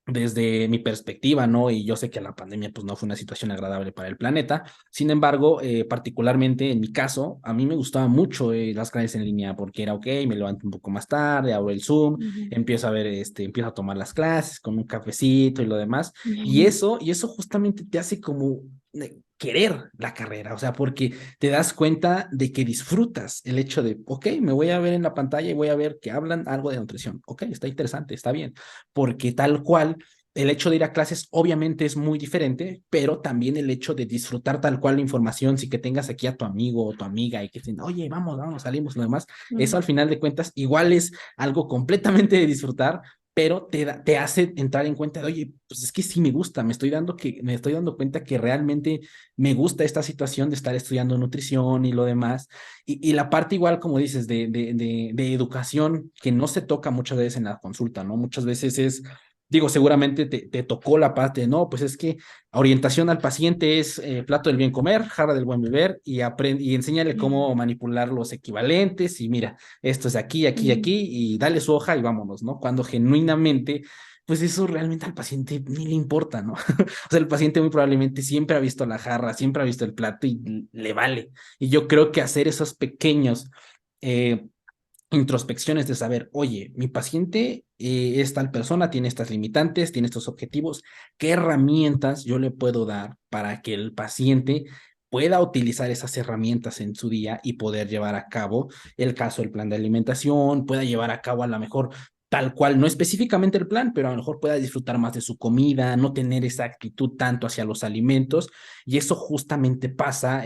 A: desde mi perspectiva, ¿no? Y yo sé que la pandemia pues no fue una situación agradable para el planeta. Sin embargo, particularmente en mi caso, a mí me gustaban mucho las clases en línea porque era, ok, me levanto un poco más tarde, abro el Zoom,
B: ujú,
A: empiezo a ver, empiezo a tomar las clases con un cafecito y lo demás.
B: ujú.
A: Y eso justamente te hace como querer la carrera, o sea, porque te das cuenta de que disfrutas el hecho de, ok, me voy a ver en la pantalla y voy a ver que hablan algo de nutrición. Ok, está interesante, está bien porque tal cual el hecho de ir a clases obviamente es muy diferente, pero también el hecho de disfrutar tal cual la información, si que tengas aquí a tu amigo o tu amiga y que dicen, oye, vamos, vamos, salimos, lo demás, eso
B: Mm.
A: al final de cuentas igual es algo completamente de disfrutar, pero te hace entrar en cuenta de, oye, pues es que sí me gusta, me estoy dando cuenta que realmente me gusta esta situación de estar estudiando nutrición y lo demás, y la parte igual, como dices, de educación que no se toca muchas veces en la consulta, ¿no? Muchas veces es digo, seguramente te tocó la parte de, no, pues es que orientación al paciente es plato del bien comer, jarra del buen beber y, y enséñale cómo manipular los equivalentes y mira, esto es aquí, aquí,
B: Mm.
A: aquí y dale su hoja y vámonos, ¿no? Cuando genuinamente, pues eso realmente al paciente ni le importa, ¿no? O sea, el paciente muy probablemente siempre ha visto la jarra, siempre ha visto el plato y le vale. Y yo creo que hacer esos pequeños... introspecciones de saber, oye, mi paciente es tal persona, tiene estas limitantes, tiene estos objetivos, ¿qué herramientas yo le puedo dar para que el paciente pueda utilizar esas herramientas en su día y poder llevar a cabo el caso del plan de alimentación, pueda llevar a cabo a lo mejor tal cual, no específicamente el plan, pero a lo mejor pueda disfrutar más de su comida, no tener esa actitud tanto hacia los alimentos y eso justamente pasa,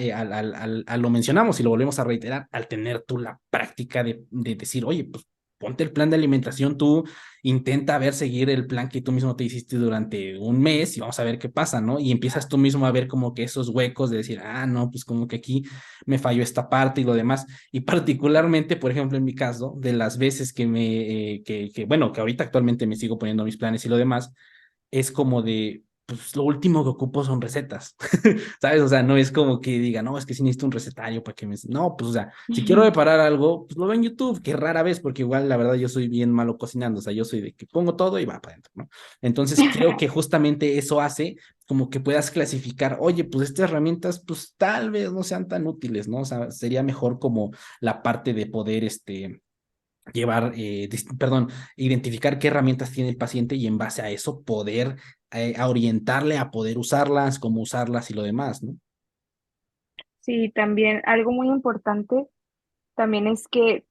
A: lo mencionamos y lo volvemos a reiterar, al tener tú la práctica de decir, oye, pues ponte el plan de alimentación tú, intenta ver, seguir el plan que tú mismo te hiciste durante un mes y vamos a ver qué pasa, ¿no? Y empiezas tú mismo a ver como que esos huecos de decir, ah, no, pues como que aquí me falló esta parte y lo demás. Y particularmente, por ejemplo, en mi caso, de las veces bueno, que ahorita actualmente me sigo poniendo mis planes y lo demás, es como de, pues lo último que ocupo son recetas, ¿sabes? O sea, no es como que diga, no, es que sí necesito un recetario para que me... No, pues o sea, si quiero preparar algo, pues lo veo en YouTube, que rara vez, porque igual la verdad yo soy bien malo cocinando, o sea, yo soy de que pongo todo y va para adentro, ¿no? Entonces creo que justamente eso hace como que puedas clasificar, oye, pues estas herramientas, pues tal vez no sean tan útiles, ¿no? O sea, sería mejor como la parte de poder, llevar, perdón, identificar qué herramientas tiene el paciente y en base a eso poder a orientarle a poder usarlas, cómo usarlas y lo demás, ¿no?
B: Sí, también algo muy importante también es que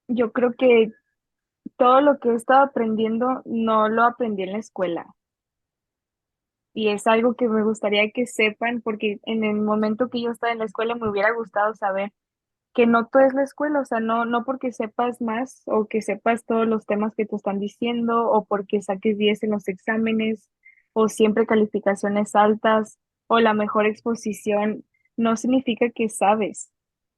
B: yo creo que todo lo que he estado aprendiendo no lo aprendí en la escuela. Y es algo que me gustaría que sepan, porque en el momento que yo estaba en la escuela me hubiera gustado saber que no todo es la escuela, o sea, no porque sepas más o que sepas todos los temas que te están diciendo o porque saques 10 en los exámenes o siempre calificaciones altas o la mejor exposición, no significa que sabes.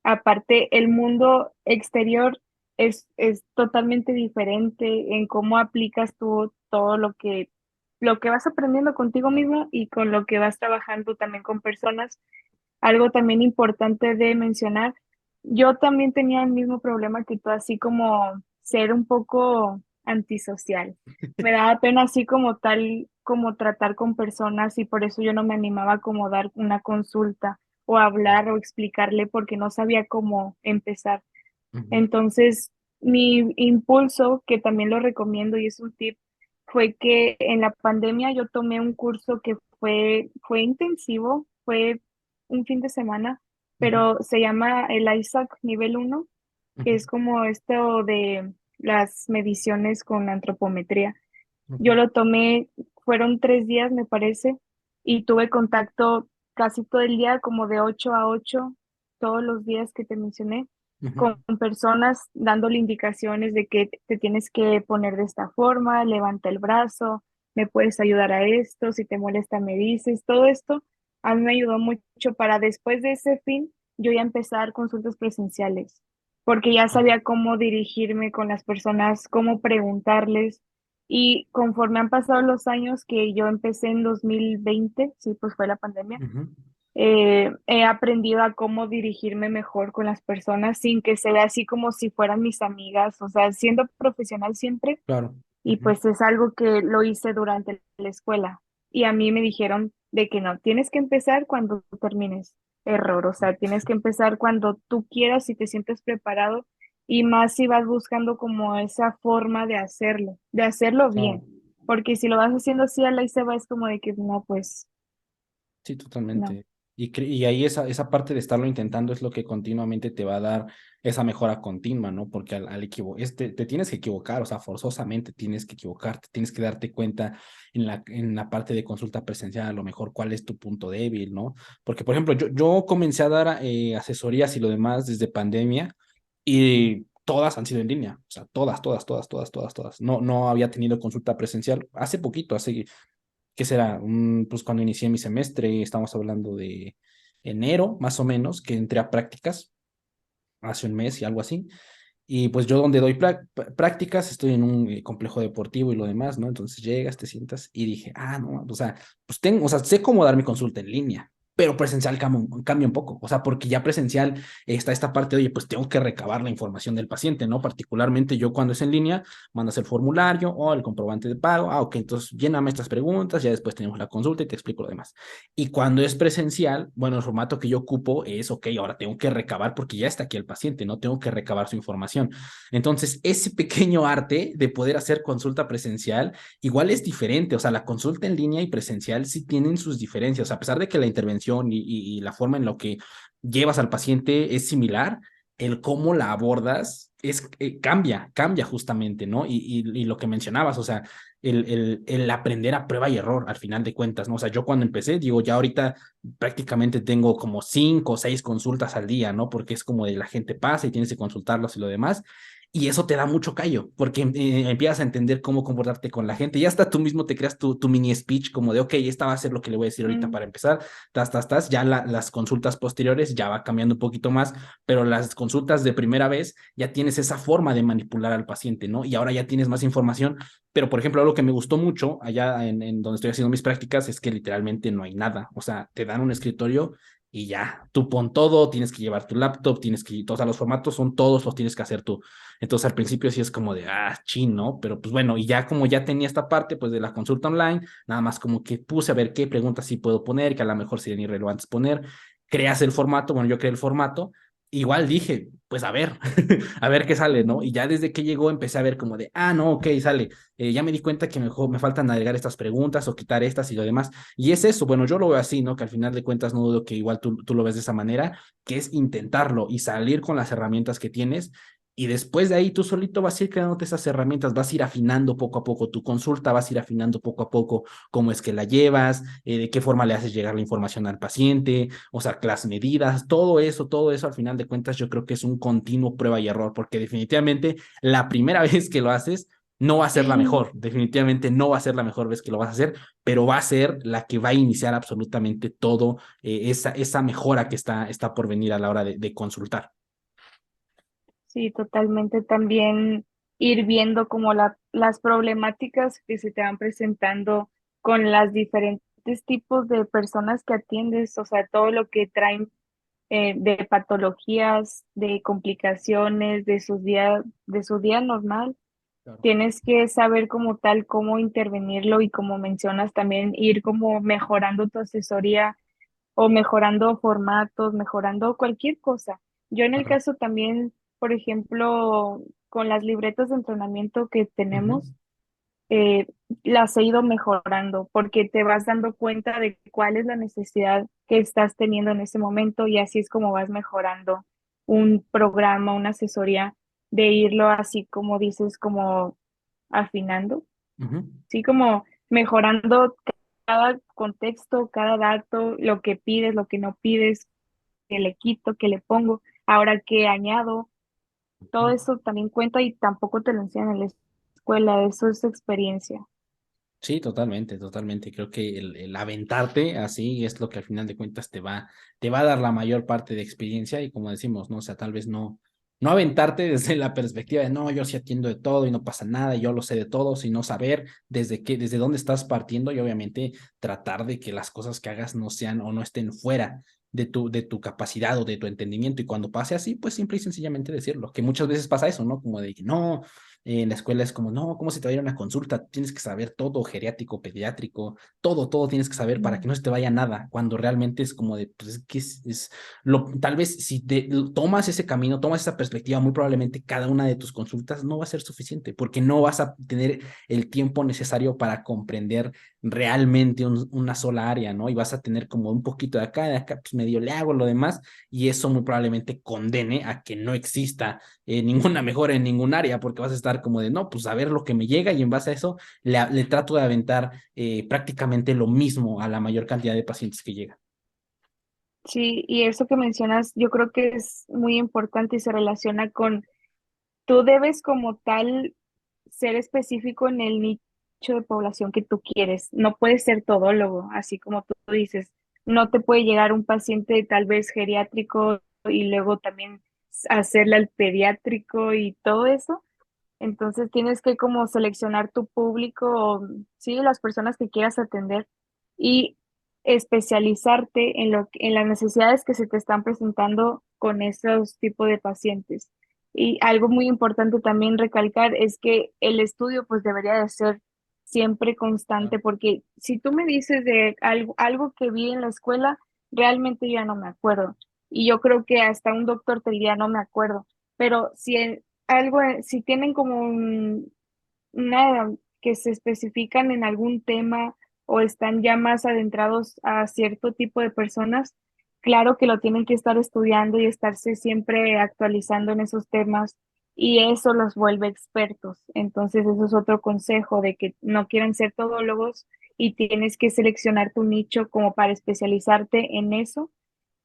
B: Aparte, el mundo exterior es totalmente diferente en cómo aplicas tú todo lo que vas aprendiendo contigo mismo y con lo que vas trabajando también con personas. Algo también importante de mencionar, yo también tenía el mismo problema que tú, así como ser un poco antisocial. Me daba pena así como tal, como tratar con personas y por eso yo no me animaba a como dar una consulta o hablar o explicarle porque no sabía cómo empezar.
A: Ujú,
B: Entonces, mi impulso, que también lo recomiendo y es un tip, fue que en la pandemia yo tomé un curso que fue intensivo, fue un fin de semana,
A: ujú,
B: pero se llama el ISAC nivel uno, que
A: ujú,
B: es como esto de las mediciones con antropometría. Yo
A: ujú,
B: lo tomé, fueron 3 días, me parece, y tuve contacto casi todo el día, como de 8 a 8, todos los días que te mencioné,
A: ujú,
B: con personas dándole indicaciones de que te tienes que poner de esta forma, levanta el brazo, me puedes ayudar a esto, si te molesta me dices, todo esto a mí me ayudó mucho para después de ese fin yo ya empezar consultas presenciales, porque ya
A: ujú,
B: sabía cómo dirigirme con las personas, cómo preguntarles y conforme han pasado los años que yo empecé en 2020, sí, pues fue la pandemia,
A: ujú.
B: he aprendido a cómo dirigirme mejor con las personas sin que se vea así como si fueran mis amigas, o sea, siendo profesional siempre.
A: Claro.
B: Y
A: Ujú.
B: pues es algo que lo hice durante la escuela. Y a mí me dijeron de que no, tienes que empezar cuando tú termines. Error, o sea, tienes que empezar cuando tú quieras y te sientes preparado y más si vas buscando como esa forma de hacerlo
A: Claro.
B: bien. Porque si lo vas haciendo así a la y se va, es como de que no, pues
A: Sí,
B: no.
A: totalmente. Y ahí esa parte de estarlo intentando es lo que continuamente te va a dar esa mejora continua, ¿no? Porque te tienes que equivocar, o sea, forzosamente tienes que equivocarte, tienes que darte cuenta en la parte de consulta presencial, a lo mejor cuál es tu punto débil, ¿no? Porque, por ejemplo, yo comencé a dar asesorías y lo demás desde pandemia y todas han sido en línea, o sea, todas, todas, todas, todas, todas, todas. No había tenido consulta presencial hace poquito, ¿qué será? Pues cuando inicié mi semestre, estamos hablando de enero, más o menos, que entré a prácticas hace un mes y algo así. Y pues yo donde doy prácticas estoy en un complejo deportivo y lo demás, ¿no? Entonces llegas, te sientas y dije, no, o sea, pues o sea, sé cómo dar mi consulta en línea, pero presencial cambia un poco, o sea, porque ya presencial está esta parte, oye, pues tengo que recabar la información del paciente, ¿no? Particularmente yo cuando es en línea, mandas el formulario o el comprobante de pago, ok, entonces lléname estas preguntas, ya después tenemos la consulta y te explico lo demás. Y cuando es presencial, bueno, el formato que yo ocupo es, ok, ahora tengo que recabar porque ya está aquí el paciente, ¿no? Tengo que recabar su información. Entonces, ese pequeño arte de poder hacer consulta presencial, igual es diferente, o sea, la consulta en línea y presencial sí tienen sus diferencias, a pesar de que la intervención y la forma en la que llevas al paciente es similar, el cómo la abordas cambia justamente, ¿no? Y lo que mencionabas, o sea, el aprender a prueba y error al final de cuentas, ¿no? O sea, yo cuando empecé, digo, ya ahorita prácticamente tengo como 5 o 6 consultas al día, ¿no? Porque es como de la gente pasa y tienes que consultarlos y lo demás. Y eso te da mucho callo, porque empiezas a entender cómo comportarte con la gente. Y hasta tú mismo te creas tu mini speech como de, ok, esta va a ser lo que le voy a decir ahorita
B: Mm,
A: para empezar. Ya las consultas posteriores ya va cambiando un poquito más, pero las consultas de primera vez ya tienes esa forma de manipular al paciente, ¿no? Y ahora ya tienes más información. Pero, por ejemplo, algo que me gustó mucho allá en donde estoy haciendo mis prácticas es que literalmente no hay nada. O sea, te dan un escritorio y ya, tú pon todo, tienes que llevar tu laptop, todos los formatos son todos, los tienes que hacer tú. Entonces al principio sí es como de, chin, ¿no? Pero pues bueno, y ya como ya tenía esta parte pues de la consulta online, nada más como que puse a ver qué preguntas sí puedo poner, que a lo mejor serían irrelevantes poner, creas el formato, bueno, yo creé el formato, igual dije, pues a ver, a ver qué sale, ¿no? Y ya desde que llegó empecé a ver como de, no, ok, sale, ya me di cuenta que mejor me faltan agregar estas preguntas o quitar estas y lo demás. Y es eso, bueno, yo lo veo así, ¿no? Que al final de cuentas no dudo que igual tú lo ves de esa manera, que es intentarlo y salir con las herramientas que tienes y después de ahí tú solito vas a ir creándote esas herramientas, vas a ir afinando poco a poco tu consulta, vas a ir afinando poco a poco cómo es que la llevas, de qué forma le haces llegar la información al paciente, o sea, las medidas, todo eso al final de cuentas yo creo que es un continuo prueba y error, porque definitivamente la primera vez que lo haces no va a ser la mejor, definitivamente no va a ser la mejor vez que lo vas a hacer, pero va a ser la que va a iniciar absolutamente todo, esa mejora que está por venir a la hora de consultar.
B: sí, totalmente. También ir viendo como las problemáticas que se te van presentando con las diferentes tipos de personas que atiendes, o sea, todo lo que traen de patologías, de complicaciones, de su día normal.
A: Claro.
B: Tienes que saber como tal cómo intervenirlo y como mencionas también ir como mejorando tu asesoría o mejorando formatos, mejorando cualquier cosa. Yo en el
A: Claro.
B: caso también, por ejemplo, con las libretas de entrenamiento que
A: Ujú.
B: tenemos, eh, las he ido mejorando porque te vas dando cuenta de cuál es la necesidad que estás teniendo en ese momento y así es como vas mejorando un programa, una asesoría, de irlo así como dices, como afinando,
A: Ujú.
B: sí, como mejorando cada contexto, cada dato, lo que pides, lo que no pides, que le quito, que le pongo, ahora que añado, todo eso también cuenta y tampoco te lo enseñan en la escuela, eso es experiencia.
A: Sí, totalmente, totalmente. Creo que el aventarte así es lo que al final de cuentas te va a dar la mayor parte de experiencia y como decimos, ¿no? O sea, tal vez no aventarte desde la perspectiva de, no, yo sí atiendo de todo y no pasa nada, y yo lo sé de todo, sino saber desde dónde estás partiendo y obviamente tratar de que las cosas que hagas no sean o no estén fuera de tu capacidad o de tu entendimiento. Y cuando pase así, pues simple y sencillamente decirlo, que muchas veces pasa eso, ¿no? Como de que no. En la escuela es como, no, ¿cómo se te va a ir a una consulta? Tienes que saber todo, geriátrico, pediátrico, todo tienes que saber para que
B: Mm.
A: no se te vaya nada, cuando realmente es como de, pues es que tal vez si tomas ese camino, tomas esa perspectiva, muy probablemente cada una de tus consultas no va a ser suficiente, porque no vas a tener el tiempo necesario para comprender realmente una sola área, ¿no? Y vas a tener como un poquito de acá, pues medio le hago lo demás, y eso muy probablemente condene a que no exista ninguna mejora en ningún área, porque vas a estar como de, no, pues a ver lo que me llega y en base a eso le trato de aventar prácticamente lo mismo a la mayor cantidad de pacientes que llega.
B: Sí, y eso que mencionas, yo creo que es muy importante y se relaciona con, tú debes como tal ser específico en el nicho de población que tú quieres. No puedes ser todólogo, así como tú dices. No te puede llegar un paciente tal vez geriátrico y luego también hacerle al pediátrico y todo eso. Entonces tienes que como seleccionar tu público, o, sí, las personas que quieras atender y especializarte en en las necesidades que se te están presentando con esos tipos de pacientes. Y algo muy importante también recalcar es que el estudio pues debería de ser siempre constante, porque si tú me dices de algo que vi en la escuela, realmente yo ya no me acuerdo. Y yo creo que hasta un doctor te diría no me acuerdo. Pero algo, si tienen como una que se especifican en algún tema o están ya más adentrados a cierto tipo de personas, claro que lo tienen que estar estudiando y estarse siempre actualizando en esos temas y eso los vuelve expertos. Entonces, eso es otro consejo de que no quieran ser todólogos y tienes que seleccionar tu nicho como para especializarte en eso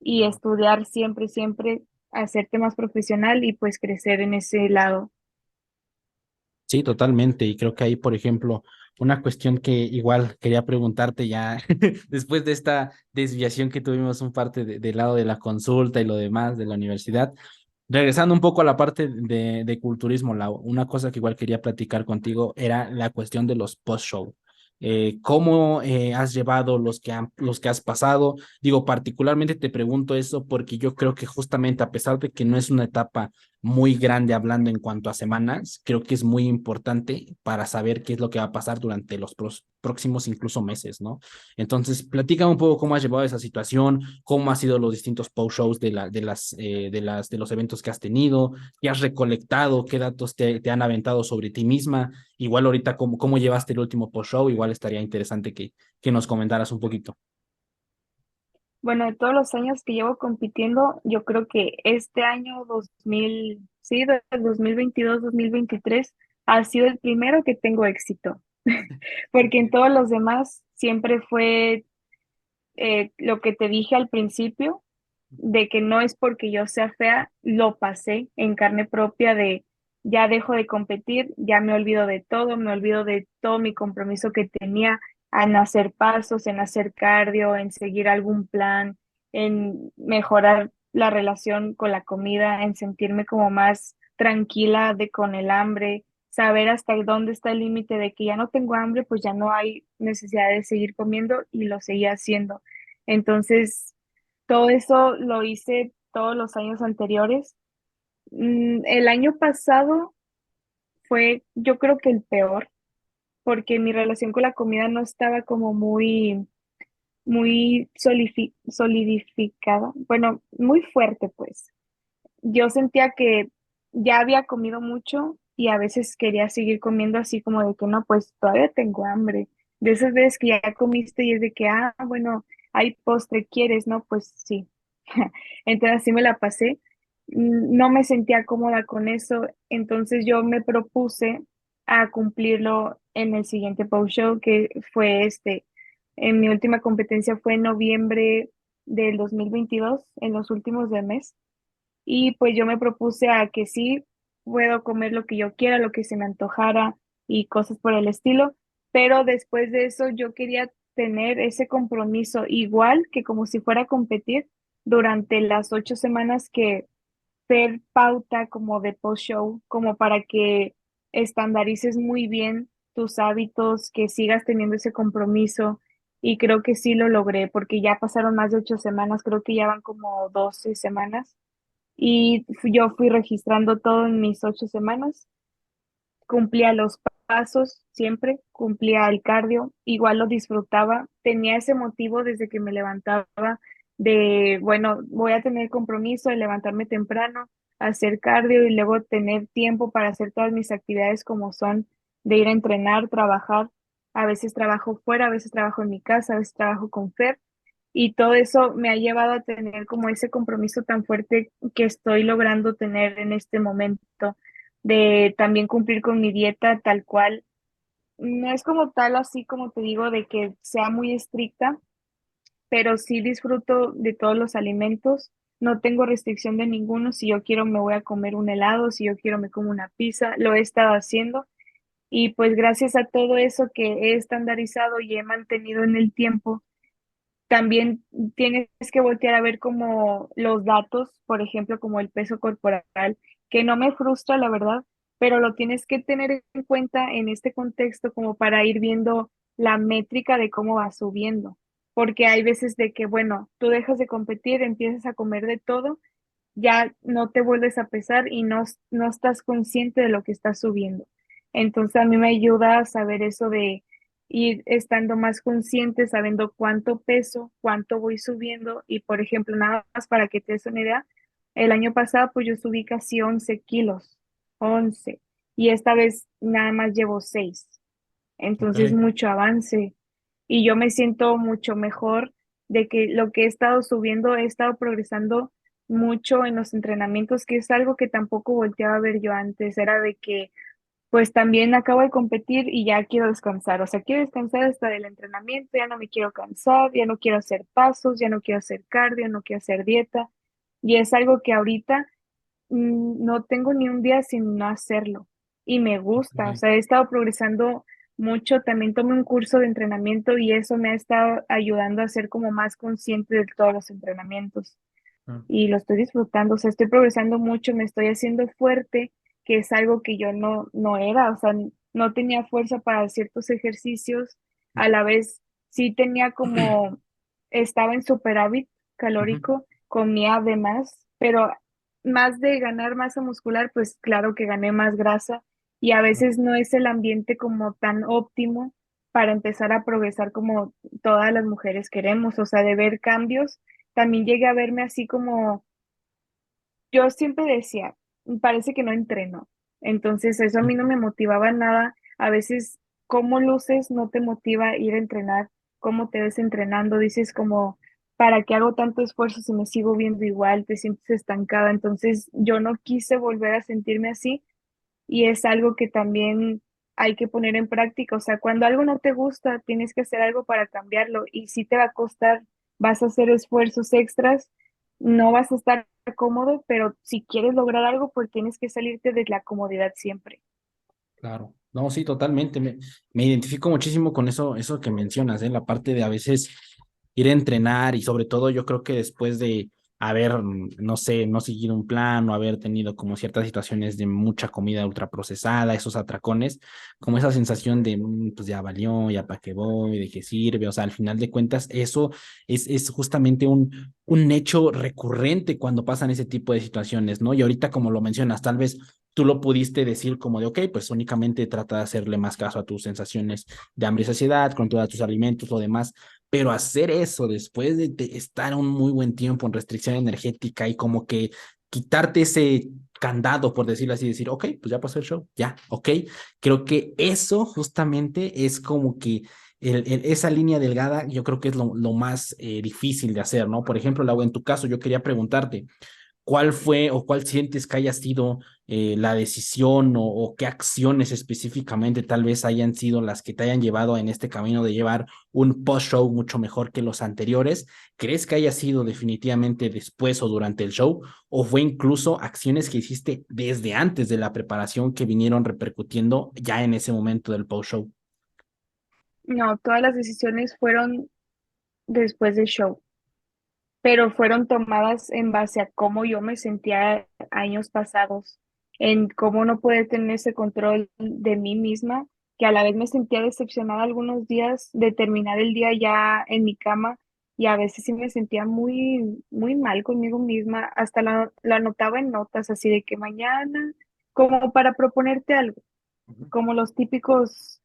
B: y estudiar siempre, siempre, hacerte más profesional y pues crecer en ese lado.
A: Sí, totalmente. Y creo que ahí, por ejemplo, una cuestión que igual quería preguntarte ya después de esta desviación que tuvimos un parte del lado de la consulta y lo demás de la universidad, regresando un poco a la parte de culturismo, Lau, una cosa que igual quería platicar contigo era la cuestión de los post-show. ¿Cómo has llevado los que has pasado? Digo, particularmente te pregunto eso porque yo creo que justamente a pesar de que no es una etapa muy grande hablando en cuanto a semanas, creo que es muy importante para saber qué es lo que va a pasar durante los próximos incluso meses, ¿no? Entonces, platícame un poco cómo has llevado esa situación, cómo han sido los distintos post-shows de los eventos que has tenido, qué has recolectado, qué datos te han aventado sobre ti misma. Igual ahorita, cómo llevaste el último post-show, igual estaría interesante que nos comentaras un poquito.
B: Bueno, de todos los años que llevo compitiendo, yo creo que este año sí, del 2022-2023 ha sido el primero que tengo éxito, porque en todos los demás siempre fue lo que te dije al principio, de que no es porque yo sea fea, lo pasé en carne propia de ya dejo de competir, ya me olvido de todo, me olvido de todo mi compromiso que tenía en hacer pasos, en hacer cardio, en seguir algún plan, en mejorar la relación con la comida, en sentirme como más tranquila de con el hambre, saber hasta dónde está el límite de que ya no tengo hambre, pues ya no hay necesidad de seguir comiendo y lo seguía haciendo. Entonces, todo eso lo hice todos los años anteriores. El año pasado fue, yo creo que el peor, porque mi relación con la comida no estaba como muy solidificada, bueno, muy fuerte, pues. Yo sentía que ya había comido mucho y a veces quería seguir comiendo así como de que no, pues todavía tengo hambre. De esas veces que ya comiste y es de que, bueno, hay postre, ¿quieres? No, pues sí. Entonces así me la pasé. No me sentía cómoda con eso, entonces yo me propuse a cumplirlo en el siguiente post show que fue este. En mi última competencia fue en noviembre del 2022, en los últimos del mes. Y pues yo me propuse a que sí puedo comer lo que yo quiera, lo que se me antojara y cosas por el estilo, pero después de eso yo quería tener ese compromiso igual que como si fuera a competir durante las 8 semanas que ser pauta como de post-show, como para que estandarices muy bien tus hábitos, que sigas teniendo ese compromiso. Y creo que sí lo logré, porque ya pasaron más de 8 semanas, creo que ya van como 12 semanas y yo fui registrando todo en mis 8 semanas, cumplía los pasos siempre, cumplía el cardio, igual lo disfrutaba, tenía ese motivo desde que me levantaba de, bueno, voy a tener compromiso de levantarme temprano, hacer cardio y luego tener tiempo para hacer todas mis actividades como son de ir a entrenar, trabajar. a veces trabajo fuera, a veces trabajo en mi casa, a veces trabajo con Fer. Y todo eso me ha llevado a tener como ese compromiso tan fuerte que estoy logrando tener en este momento, de también cumplir con mi dieta tal cual. No es como tal, así como te digo, de que sea muy estricta, pero sí disfruto de todos los alimentos. No tengo restricción de ninguno. Si yo quiero, me voy a comer un helado. Si yo quiero, me como una pizza. Lo he estado haciendo. Y pues gracias a todo eso que he estandarizado y he mantenido en el tiempo, también tienes que voltear a ver como los datos, por ejemplo, como el peso corporal, que no me frustra, la verdad, pero lo tienes que tener en cuenta en este contexto como para ir viendo la métrica de cómo va subiendo. Porque hay veces de que, bueno, tú dejas de competir, empiezas a comer de todo, ya no te vuelves a pesar y no estás consciente de lo que estás subiendo. Entonces a mí me ayuda a saber eso de ir estando más consciente, sabiendo cuánto peso, cuánto voy subiendo y por ejemplo, nada más para que te des una idea, el año pasado pues yo subí casi 11 kilos, 11, y esta vez nada más llevo 6,
A: Ok,
B: entonces mucho avance y yo me siento mucho mejor de que lo que he estado subiendo, he estado progresando mucho en los entrenamientos, que es algo que tampoco volteaba a ver yo antes, era de que pues también acabo de competir y ya quiero descansar, o sea, quiero descansar hasta del entrenamiento, ya no me quiero cansar, ya no quiero hacer pasos, ya no quiero hacer cardio, no quiero hacer dieta, y es algo que ahorita no tengo ni un día sin no hacerlo y me gusta, o
A: ok.
B: sea, he estado progresando mucho, también tomé un curso de entrenamiento y eso me ha estado ayudando a ser como más consciente de todos los entrenamientos
A: Ah,
B: y lo estoy disfrutando, o sea, estoy progresando mucho, me estoy haciendo fuerte, que es algo que yo no era, o sea, no tenía fuerza para ciertos ejercicios, a la vez sí tenía como, estaba en superávit
A: ujú.
B: calórico, comía de más, pero más de ganar masa muscular, pues claro que gané más grasa y a veces no es el ambiente como tan óptimo para empezar a progresar como todas las mujeres queremos, o sea, de ver cambios también llegué a verme así como, yo siempre decía, parece que no entreno. Entonces eso a mí no me motivaba nada. A veces cómo luces no te motiva a ir a entrenar, cómo te ves entrenando, dices como, ¿para qué hago tanto esfuerzo si me sigo viendo igual? Te sientes estancada. Entonces yo no quise volver a sentirme así y es algo que también hay que poner en práctica. O sea, cuando algo no te gusta, tienes que hacer algo para cambiarlo y si te va a costar, vas a hacer esfuerzos extras, no vas a estar cómodo, pero si quieres lograr algo, pues tienes que salirte de la comodidad siempre.
A: Claro, no, sí, totalmente. Me identifico muchísimo con eso que mencionas, ¿eh? La parte de a veces ir a entrenar y sobre todo yo creo que después de haber, no sé, no seguir un plan o haber tenido como ciertas situaciones de mucha comida ultraprocesada, esos atracones, como esa sensación de, pues ya valió, ya para qué voy, de qué sirve, o sea, al final de cuentas, eso es justamente un hecho recurrente cuando pasan ese tipo de situaciones, ¿no? Y ahorita como lo mencionas, tal vez tú lo pudiste decir como de, ok, pues únicamente trata de hacerle más caso a tus sensaciones de hambre y saciedad, controlar tus alimentos, lo demás, pero hacer eso después de estar un muy buen tiempo en restricción energética y como que quitarte ese candado, por decirlo así, decir, ok, pues ya pasó el show, ya, ok, creo que eso justamente es como que esa línea delgada, yo creo que es lo más difícil de hacer, ¿no? Por ejemplo, Lau, en tu caso, yo quería preguntarte, ¿cuál fue o cuál sientes que haya sido la decisión o qué acciones específicamente tal vez hayan sido las que te hayan llevado en este camino de llevar un post-show mucho mejor que los anteriores? ¿Crees que haya sido definitivamente después o durante el show o fue incluso acciones que hiciste desde antes de la preparación que vinieron repercutiendo ya en ese momento del post-show?
B: No, todas las decisiones fueron después del show, pero fueron tomadas en base a cómo yo me sentía años pasados, en cómo no poder tener ese control de mí misma, que a la vez me sentía decepcionada algunos días de terminar el día ya en mi cama y a veces sí me sentía muy mal conmigo misma, hasta la anotaba en notas así de que mañana, como para proponerte algo,
A: Ujú.
B: como los típicos,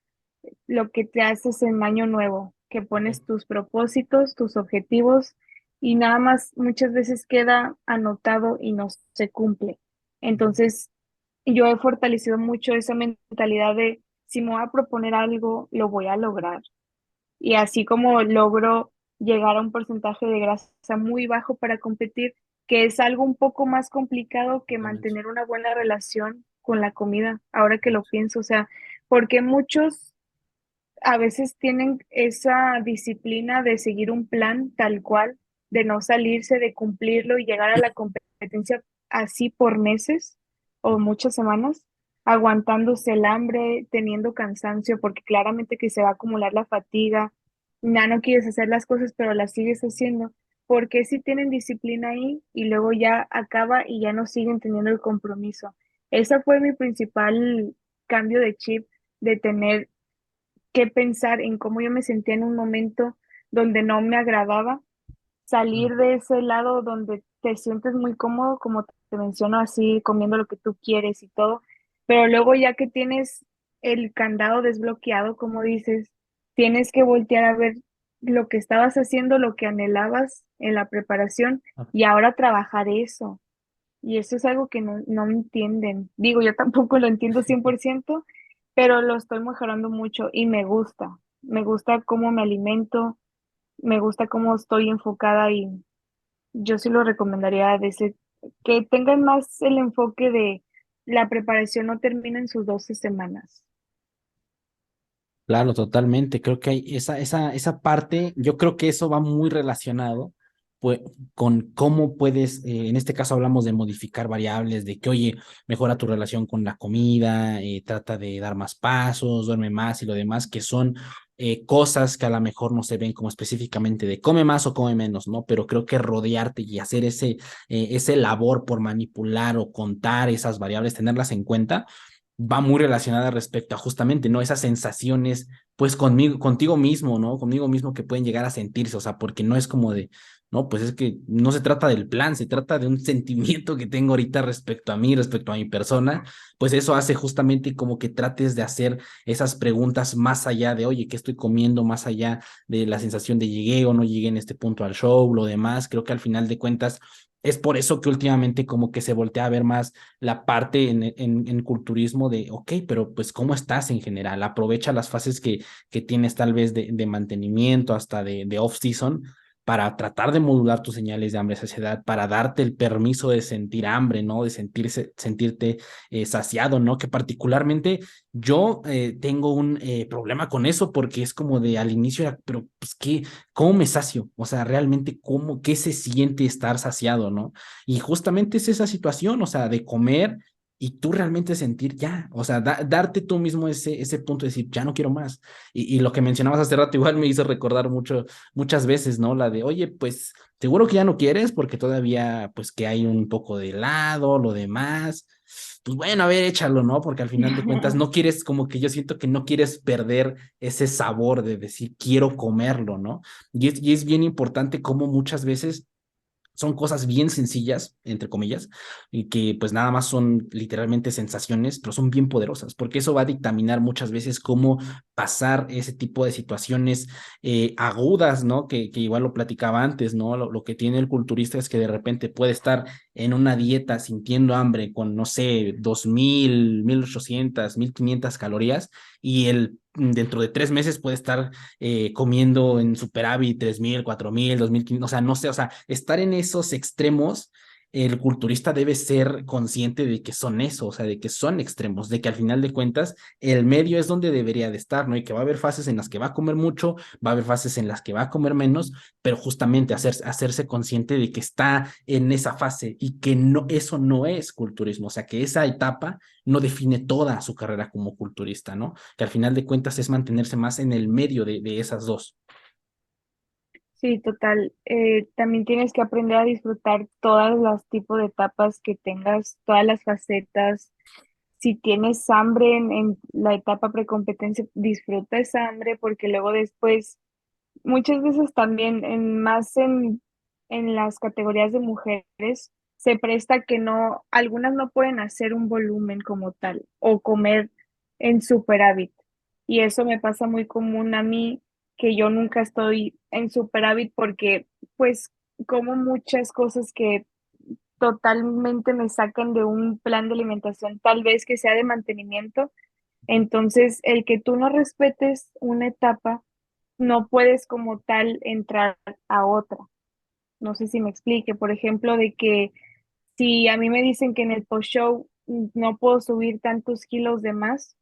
B: lo que te haces en año nuevo, que
A: Ok.
B: pones tus propósitos, tus objetivos y nada más muchas veces queda anotado y no se cumple.
A: Ujú.
B: Entonces, yo he fortalecido mucho esa mentalidad de si me voy a proponer algo, lo voy a lograr. Y así como logro llegar a un porcentaje de grasa muy bajo para competir, que es algo un poco más complicado que
A: Totalmente.
B: mantener una buena relación con la comida, ahora que lo pienso, o sea, porque muchos a veces tienen esa disciplina de seguir un plan tal cual, de no salirse, de cumplirlo y llegar a la competencia así por meses o muchas semanas, aguantándose el hambre, teniendo cansancio, porque claramente que se va a acumular la fatiga, ya no quieres hacer las cosas, pero las sigues haciendo, porque si tienen disciplina ahí y luego ya acaba y ya no siguen teniendo el compromiso. Ese fue mi principal cambio de chip, de tener que pensar en cómo yo me sentía en un momento donde no me agradaba,
A: Claro.
B: salir de ese lado donde te sientes muy cómodo, como te menciono, así comiendo lo que tú quieres y todo, pero luego ya que tienes el candado desbloqueado, como dices, tienes que voltear a ver lo que estabas haciendo, lo que anhelabas en la preparación y ahora trabajar eso. Y eso es algo que no entienden. Digo, yo tampoco lo entiendo 100%, pero lo estoy mejorando mucho y me gusta. Me gusta cómo me alimento, me gusta cómo estoy enfocada y yo sí lo recomendaría de que tengan más el enfoque de la preparación no termina en sus 12 semanas.
A: Claro, totalmente. Creo que hay esa parte, yo creo que eso va muy relacionado pues, con cómo puedes, en este caso hablamos de modificar variables, de que, oye, mejora tu relación con la comida, trata de dar más pasos, duerme más y lo demás, que son cosas que a lo mejor no se ven como específicamente de come más o come menos, ¿no? Pero creo que rodearte y hacer ese labor por manipular o contar esas variables, tenerlas en cuenta va muy relacionada respecto a justamente, ¿no? Esas sensaciones, pues conmigo, contigo mismo, ¿no? Conmigo mismo que pueden llegar a sentirse, o sea, porque no es como de, no, pues es que no se trata del plan, se trata de un sentimiento que tengo ahorita respecto a mí, respecto a mi persona, pues eso hace justamente como que trates de hacer esas preguntas más allá de, oye, ¿qué estoy comiendo? Más allá de la sensación de llegué o no llegué en este punto al show, lo demás, creo que al final de cuentas es por eso que últimamente como que se voltea a ver más la parte en culturismo de, ok, pero pues ¿cómo estás en general? Aprovecha las fases que tienes tal vez de mantenimiento hasta de off-season para tratar de modular tus señales de hambre y saciedad, para darte el permiso de sentir hambre, ¿no? De sentirte saciado, ¿no? Que particularmente yo tengo un problema con eso porque es como de al inicio era, pero pues ¿qué? ¿Cómo me sacio? O sea, realmente, ¿cómo, qué se siente estar saciado, ¿no? Y justamente es esa situación, o sea, de comer y tú realmente sentir ya, o sea, darte tú mismo ese punto de decir, ya no quiero más. Y lo que mencionabas hace rato igual me hizo recordar muchas veces, ¿no? La de, oye, pues seguro que ya no quieres porque todavía, pues que hay un poco de helado, lo demás. Pues bueno, a ver, échalo, ¿no? Porque al final de cuentas no quieres, como que yo siento que no quieres perder ese sabor de decir, quiero comerlo, ¿no? Y es bien importante cómo muchas veces son cosas bien sencillas, entre comillas, y que pues nada más son literalmente sensaciones, pero son bien poderosas, porque eso va a dictaminar muchas veces cómo pasar ese tipo de situaciones agudas, ¿no? Que igual lo platicaba antes, ¿no? Lo que tiene el culturista es que de repente puede estar en una dieta sintiendo hambre con, no sé, 2.000, 1.800, 1.500 calorías y dentro de 3 meses puede estar comiendo en superávit 3.000, 4.000, 2.500, o sea, no sé, o sea, estar en esos extremos, el culturista debe ser consciente de que son eso, o sea, de que son extremos, de que al final de cuentas el medio es donde debería de estar, ¿no? Y que va a haber fases en las que va a comer mucho, va a haber fases en las que va a comer menos, pero justamente hacerse consciente de que está en esa fase y que no, eso no es culturismo, o sea, que esa etapa no define toda su carrera como culturista, ¿no? Que al final de cuentas es mantenerse más en el medio de esas dos.
B: Sí, total. También tienes que aprender a disfrutar todas las tipos de etapas que tengas, todas las facetas. Si tienes hambre en la etapa precompetencia, disfruta esa hambre porque luego después, muchas veces también, en las categorías de mujeres, se presta que no, algunas no pueden hacer un volumen como tal o comer en superávit. Y eso me pasa muy común a mí, que yo nunca estoy en superávit porque pues como muchas cosas que totalmente me sacan de un plan de alimentación, tal vez que sea de mantenimiento, Entonces, el que tú no respetes una etapa, no puedes como tal entrar a otra. No sé si me explique, por ejemplo, de que si a mí me dicen que en el post-show no puedo subir tantos kilos de más,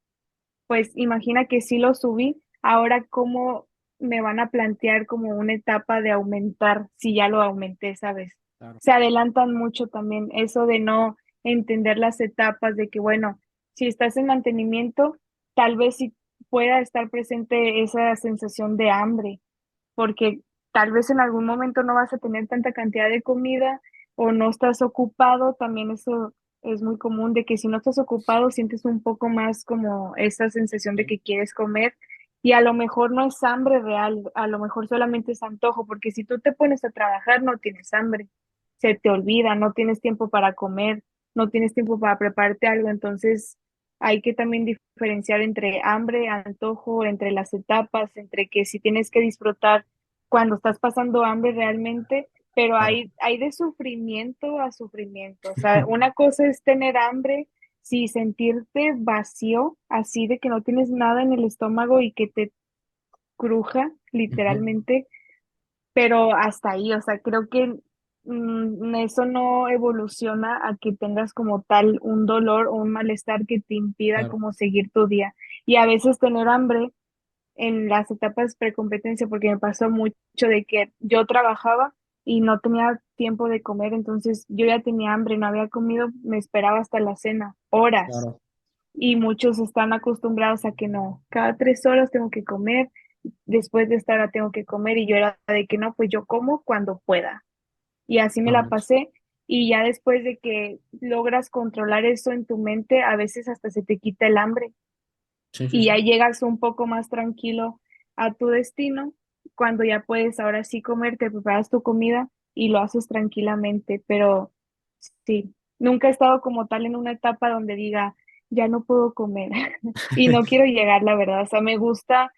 B: pues imagina que sí lo subí, ahora cómo me van a plantear como una etapa de aumentar si ya lo aumenté, ¿sabes?
A: Claro.
B: Se adelantan mucho también eso de no entender las etapas, de que bueno, si estás en mantenimiento, tal vez sí pueda estar presente esa sensación de hambre, porque tal vez en algún momento no vas a tener tanta cantidad de comida o no estás ocupado, también eso es muy común de que si no estás ocupado sientes un poco más como esa sensación de
A: Sí,
B: que quieres comer y a lo mejor no es hambre real, a lo mejor solamente es antojo, porque si tú te pones a trabajar no tienes hambre, se te olvida, no tienes tiempo para comer, no tienes tiempo para prepararte algo, entonces hay que también diferenciar entre hambre, antojo, entre las etapas, entre que si tienes que disfrutar cuando estás pasando hambre realmente, pero
A: claro.
B: hay de sufrimiento a sufrimiento. O sea, una cosa es tener hambre, sí, sentirte vacío, así de que no tienes nada en el estómago y que te cruja,
A: Ujú,
B: literalmente, pero hasta ahí, o sea, creo que eso no evoluciona a que tengas como tal un dolor o un malestar que te impida
A: claro,
B: como seguir tu día. Y a veces tener hambre en las etapas precompetencia, porque me pasó mucho de que yo trabajaba y no tenía tiempo de comer, entonces yo ya tenía hambre, no había comido, me esperaba hasta la cena, horas.
A: claro.
B: Y muchos están acostumbrados a que no, cada 3 horas tengo que comer, después de esta hora tengo que comer, y yo era de que no, pues yo como cuando pueda. Y así me la
A: Totalmente.
B: pasé. Y ya después de que logras controlar eso en tu mente, a veces hasta se te quita el hambre
A: Sí, sí,
B: y ya
A: sí.
B: llegas un poco más tranquilo a tu destino, cuando ya puedes ahora sí comer, te preparas tu comida y lo haces tranquilamente, pero sí, nunca he estado como tal en una etapa donde diga, ya no puedo comer y no quiero llegar, la verdad, o sea, me gusta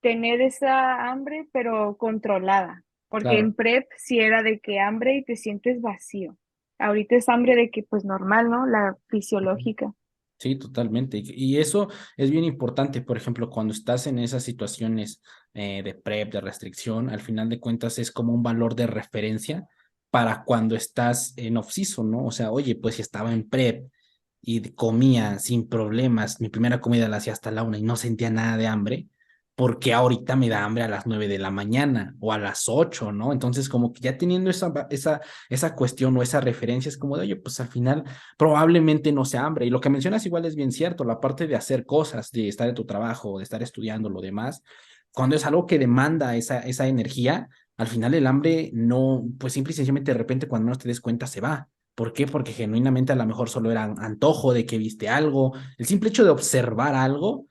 B: tener esa hambre, pero controlada, porque
A: Claro.
B: en prep sí era de que hambre y te sientes vacío. Ahorita es hambre de que pues normal, ¿no? La
A: Ujú.
B: fisiológica.
A: Sí, totalmente. Y eso es bien importante, por ejemplo, cuando estás en esas situaciones de prep, de restricción, al final de cuentas es como un valor de referencia para cuando estás en off-season, ¿no? O sea, oye, pues si estaba en prep y comía sin problemas, mi primera comida la hacía hasta la 1 y no sentía nada de hambre, porque ahorita me da hambre a las 9 de la mañana o a las 8, ¿no? Entonces, como que ya teniendo esa cuestión o esa referencia, es como de, oye, pues al final probablemente no sea hambre. Y lo que mencionas igual es bien cierto, la parte de hacer cosas, de estar en tu trabajo, de estar estudiando, lo demás, cuando es algo que demanda esa energía, al final el hambre no, pues simple y sencillamente de repente cuando no te des cuenta se va. ¿Por qué? Porque genuinamente a lo mejor solo era antojo de que viste algo. El simple hecho de observar algo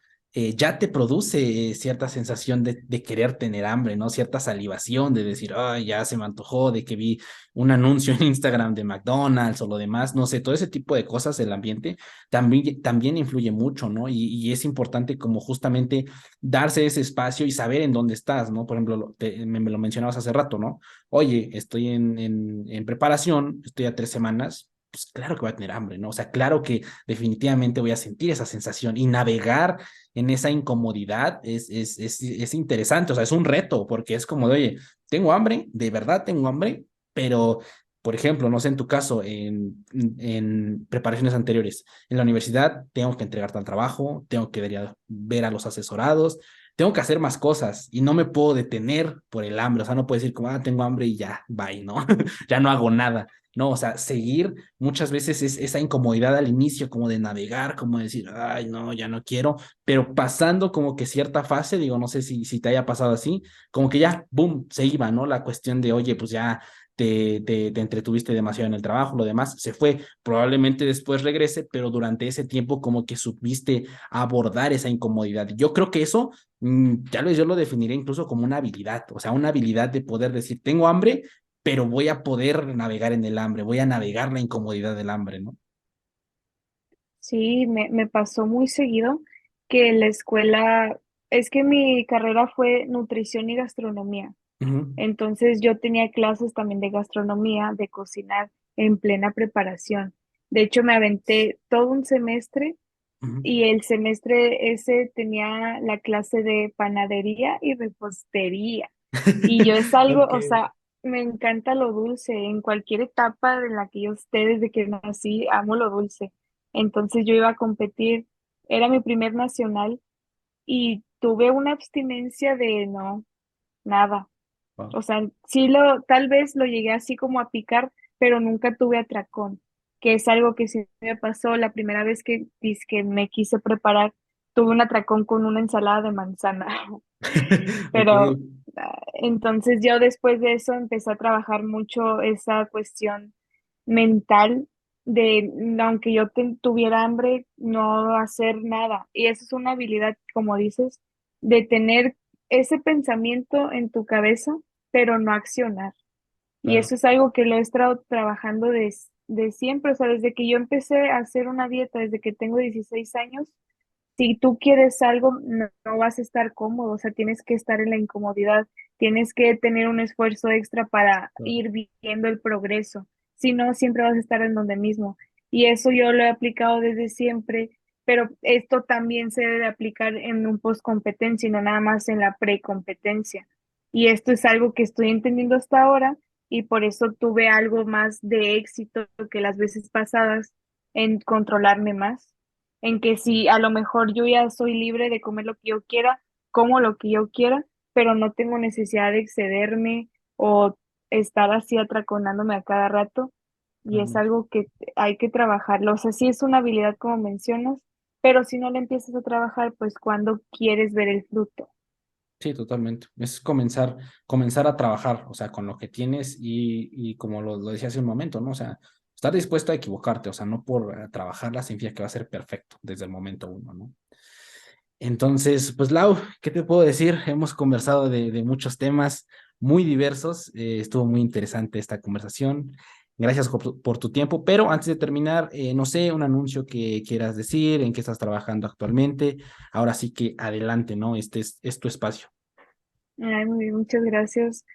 A: ya te produce cierta sensación de querer tener hambre, ¿no? Cierta salivación de decir, ay, ya se me antojó, de que vi un anuncio en Instagram de McDonald's o lo demás, no sé, todo ese tipo de cosas del ambiente también influye mucho, ¿no? Y es importante como justamente darse ese espacio y saber en dónde estás, ¿no? Por ejemplo, me lo mencionabas hace rato, ¿no? Oye, estoy en preparación, estoy a 3 semanas. Pues claro que voy a tener hambre, ¿no? O sea, claro que definitivamente voy a sentir esa sensación y navegar en esa incomodidad es interesante, o sea, es un reto, porque es como de, oye, tengo hambre, de verdad tengo hambre, pero, por ejemplo, no sé, en tu caso, en preparaciones anteriores, en la universidad tengo que entregar tal trabajo, tengo que ver a los asesorados, tengo que hacer más cosas y no me puedo detener por el hambre, o sea, no puedo decir como, ah, tengo hambre y ya, bye, ¿no? Ya no hago nada. No, o sea, seguir muchas veces es esa incomodidad al inicio, como de navegar, como de decir, ay, no, ya no quiero, pero pasando como que cierta fase, digo, no sé si te haya pasado así, como que ya, boom, se iba, ¿no? La cuestión de, oye, pues ya te entretuviste demasiado en el trabajo, lo demás se fue, probablemente después regrese, pero durante ese tiempo como que supiste abordar esa incomodidad. Yo creo que eso, tal vez yo lo definiría incluso como una habilidad, o sea, una habilidad de poder decir, tengo hambre, pero voy a poder navegar en el hambre, voy a navegar la incomodidad del hambre, ¿no?
B: Sí, me pasó muy seguido que en la escuela, es que mi carrera fue nutrición y gastronomía.
A: Ujú.
B: Entonces yo tenía clases también de gastronomía, de cocinar en plena preparación. De hecho, me aventé todo un semestre
A: Ujú.
B: y el semestre ese tenía la clase de panadería y repostería. Y yo es algo,
A: Ok.
B: o sea, me encanta lo dulce. En cualquier etapa en la que yo esté desde que nací, amo lo dulce. Entonces yo iba a competir, era mi primer nacional y tuve una abstinencia de no, nada.
A: Wow.
B: O sea, tal vez lo llegué así como a picar, pero nunca tuve atracón, que es algo que sí me pasó la primera vez que me quise preparar, tuve un atracón con una ensalada de manzana.
A: Ok.
B: Pero entonces yo después de eso empecé a trabajar mucho esa cuestión mental de, aunque yo tuviera hambre, no hacer nada. Y eso es una habilidad, como dices, de tener ese pensamiento en tu cabeza, pero no accionar. Y
A: Claro.
B: eso es algo que lo he estado trabajando de siempre, o sea, desde que yo empecé a hacer una dieta, desde que tengo 16 años, si tú quieres algo, no, no vas a estar cómodo, o sea, tienes que estar en la incomodidad, tienes que tener un esfuerzo extra para
A: Claro.
B: ir viendo el progreso, si no, siempre vas a estar en donde mismo. Y eso yo lo he aplicado desde siempre, pero esto también se debe aplicar en un post-competencia y no nada más en la pre-competencia. Y esto es algo que estoy entendiendo hasta ahora y por eso tuve algo más de éxito que las veces pasadas en controlarme más en que si a lo mejor yo ya soy libre de comer lo que yo quiera, como lo que yo quiera, pero no tengo necesidad de excederme o estar así atraconándome a cada rato. Y es
A: Realmente.
B: algo que hay que trabajarlo. O sea, sí es una habilidad como mencionas, pero si no la empiezas a trabajar, pues cuando quieres ver el fruto.
A: Sí, totalmente. Es comenzar a trabajar, o sea, con lo que tienes y como lo decía hace un momento, ¿no? O sea, estar dispuesto a equivocarte, o sea, no por trabajarla significa que va a ser perfecto desde el momento uno, ¿no? Entonces, pues Lau, ¿qué te puedo decir? Hemos conversado de muchos temas muy diversos, estuvo muy interesante esta conversación. Gracias por tu tiempo, pero antes de terminar, no sé, un anuncio que quieras decir, en qué estás trabajando actualmente. Ahora sí que adelante, ¿no? Este es tu espacio.
B: Ay, muy bien, muchas gracias.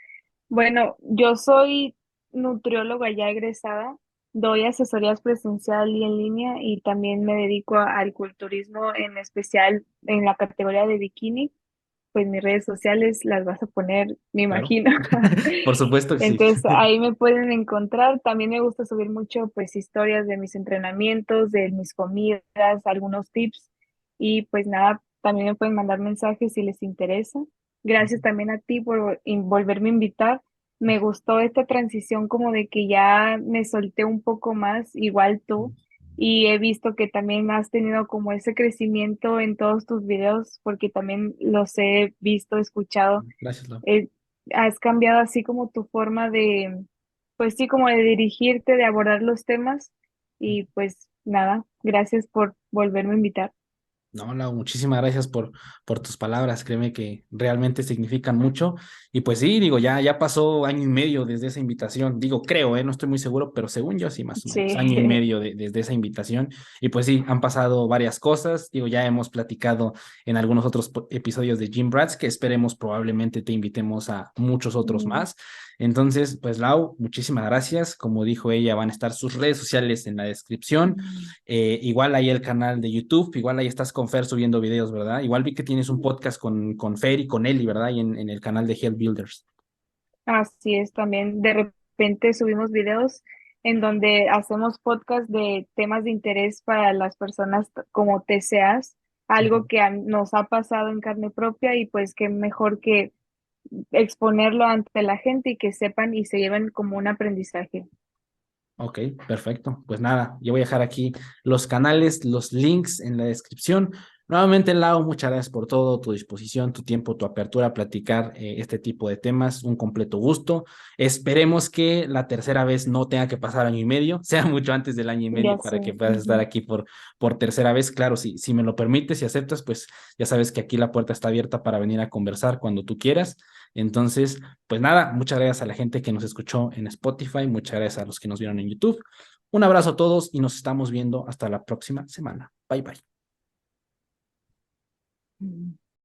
B: Bueno, yo soy nutrióloga ya egresada, doy asesorías presencial y en línea y también me dedico al culturismo, en especial en la categoría de bikini. Pues mis redes sociales las vas a poner, me
A: Claro.
B: imagino.
A: Por supuesto que sí.
B: Entonces ahí me pueden encontrar. También me gusta subir mucho pues historias de mis entrenamientos, de mis comidas, algunos tips y pues nada, también me pueden mandar mensajes si les interesa. Gracias también a ti por volverme a invitar. Me gustó esta transición como de que ya me solté un poco más, igual tú, y he visto que también has tenido como ese crecimiento en todos tus videos, porque también los he visto, escuchado.
A: Gracias, Lau.
B: Eh, Has cambiado así como tu forma de, pues sí, como de dirigirte, de abordar los temas, y pues nada, gracias por volverme a invitar.
A: No, Lau, muchísimas gracias por tus palabras, créeme que realmente significan mucho. Y pues sí, digo, ya pasó año y medio desde esa invitación, digo, creo, no estoy muy seguro, pero según yo sí, más o menos,
B: Sí,
A: año y medio desde esa invitación. Y pues sí, han pasado varias cosas, digo, ya hemos platicado en algunos otros episodios de Gym Brats, que esperemos probablemente te invitemos a muchos otros
B: Mm,
A: más. Entonces, pues Lau, muchísimas gracias. Como dijo ella, van a estar sus redes sociales en la descripción.
B: mm.
A: Igual ahí el canal de YouTube, igual ahí estás con Fer subiendo videos, ¿verdad? Igual vi que tienes un podcast con Fer y con Eli, ¿verdad? Y en el canal de Health Builders.
B: Así es, también de repente subimos videos en donde hacemos podcast de temas de interés para las personas como TCAs, algo que nos ha pasado en carne propia y pues que mejor que exponerlo ante la gente y que sepan y se lleven como un aprendizaje.
A: Ok, perfecto. Pues nada, yo voy a dejar aquí los canales, los links en la descripción. Nuevamente, Lau, muchas gracias por todo, tu disposición, tu tiempo, tu apertura a platicar este tipo de temas. Un completo gusto. Esperemos que la tercera vez no tenga que pasar año y medio, sea mucho antes del año y medio
B: Ya
A: para
B: sé.
A: que puedas estar
B: Ujú.
A: aquí por tercera vez. Claro, si me lo permites, si aceptas, pues ya sabes que aquí la puerta está abierta para venir a conversar cuando tú quieras. Entonces, pues nada, muchas gracias a la gente que nos escuchó en Spotify, muchas gracias a los que nos vieron en YouTube. Un abrazo a todos y nos estamos viendo hasta la próxima semana. Bye bye.
B: Mm.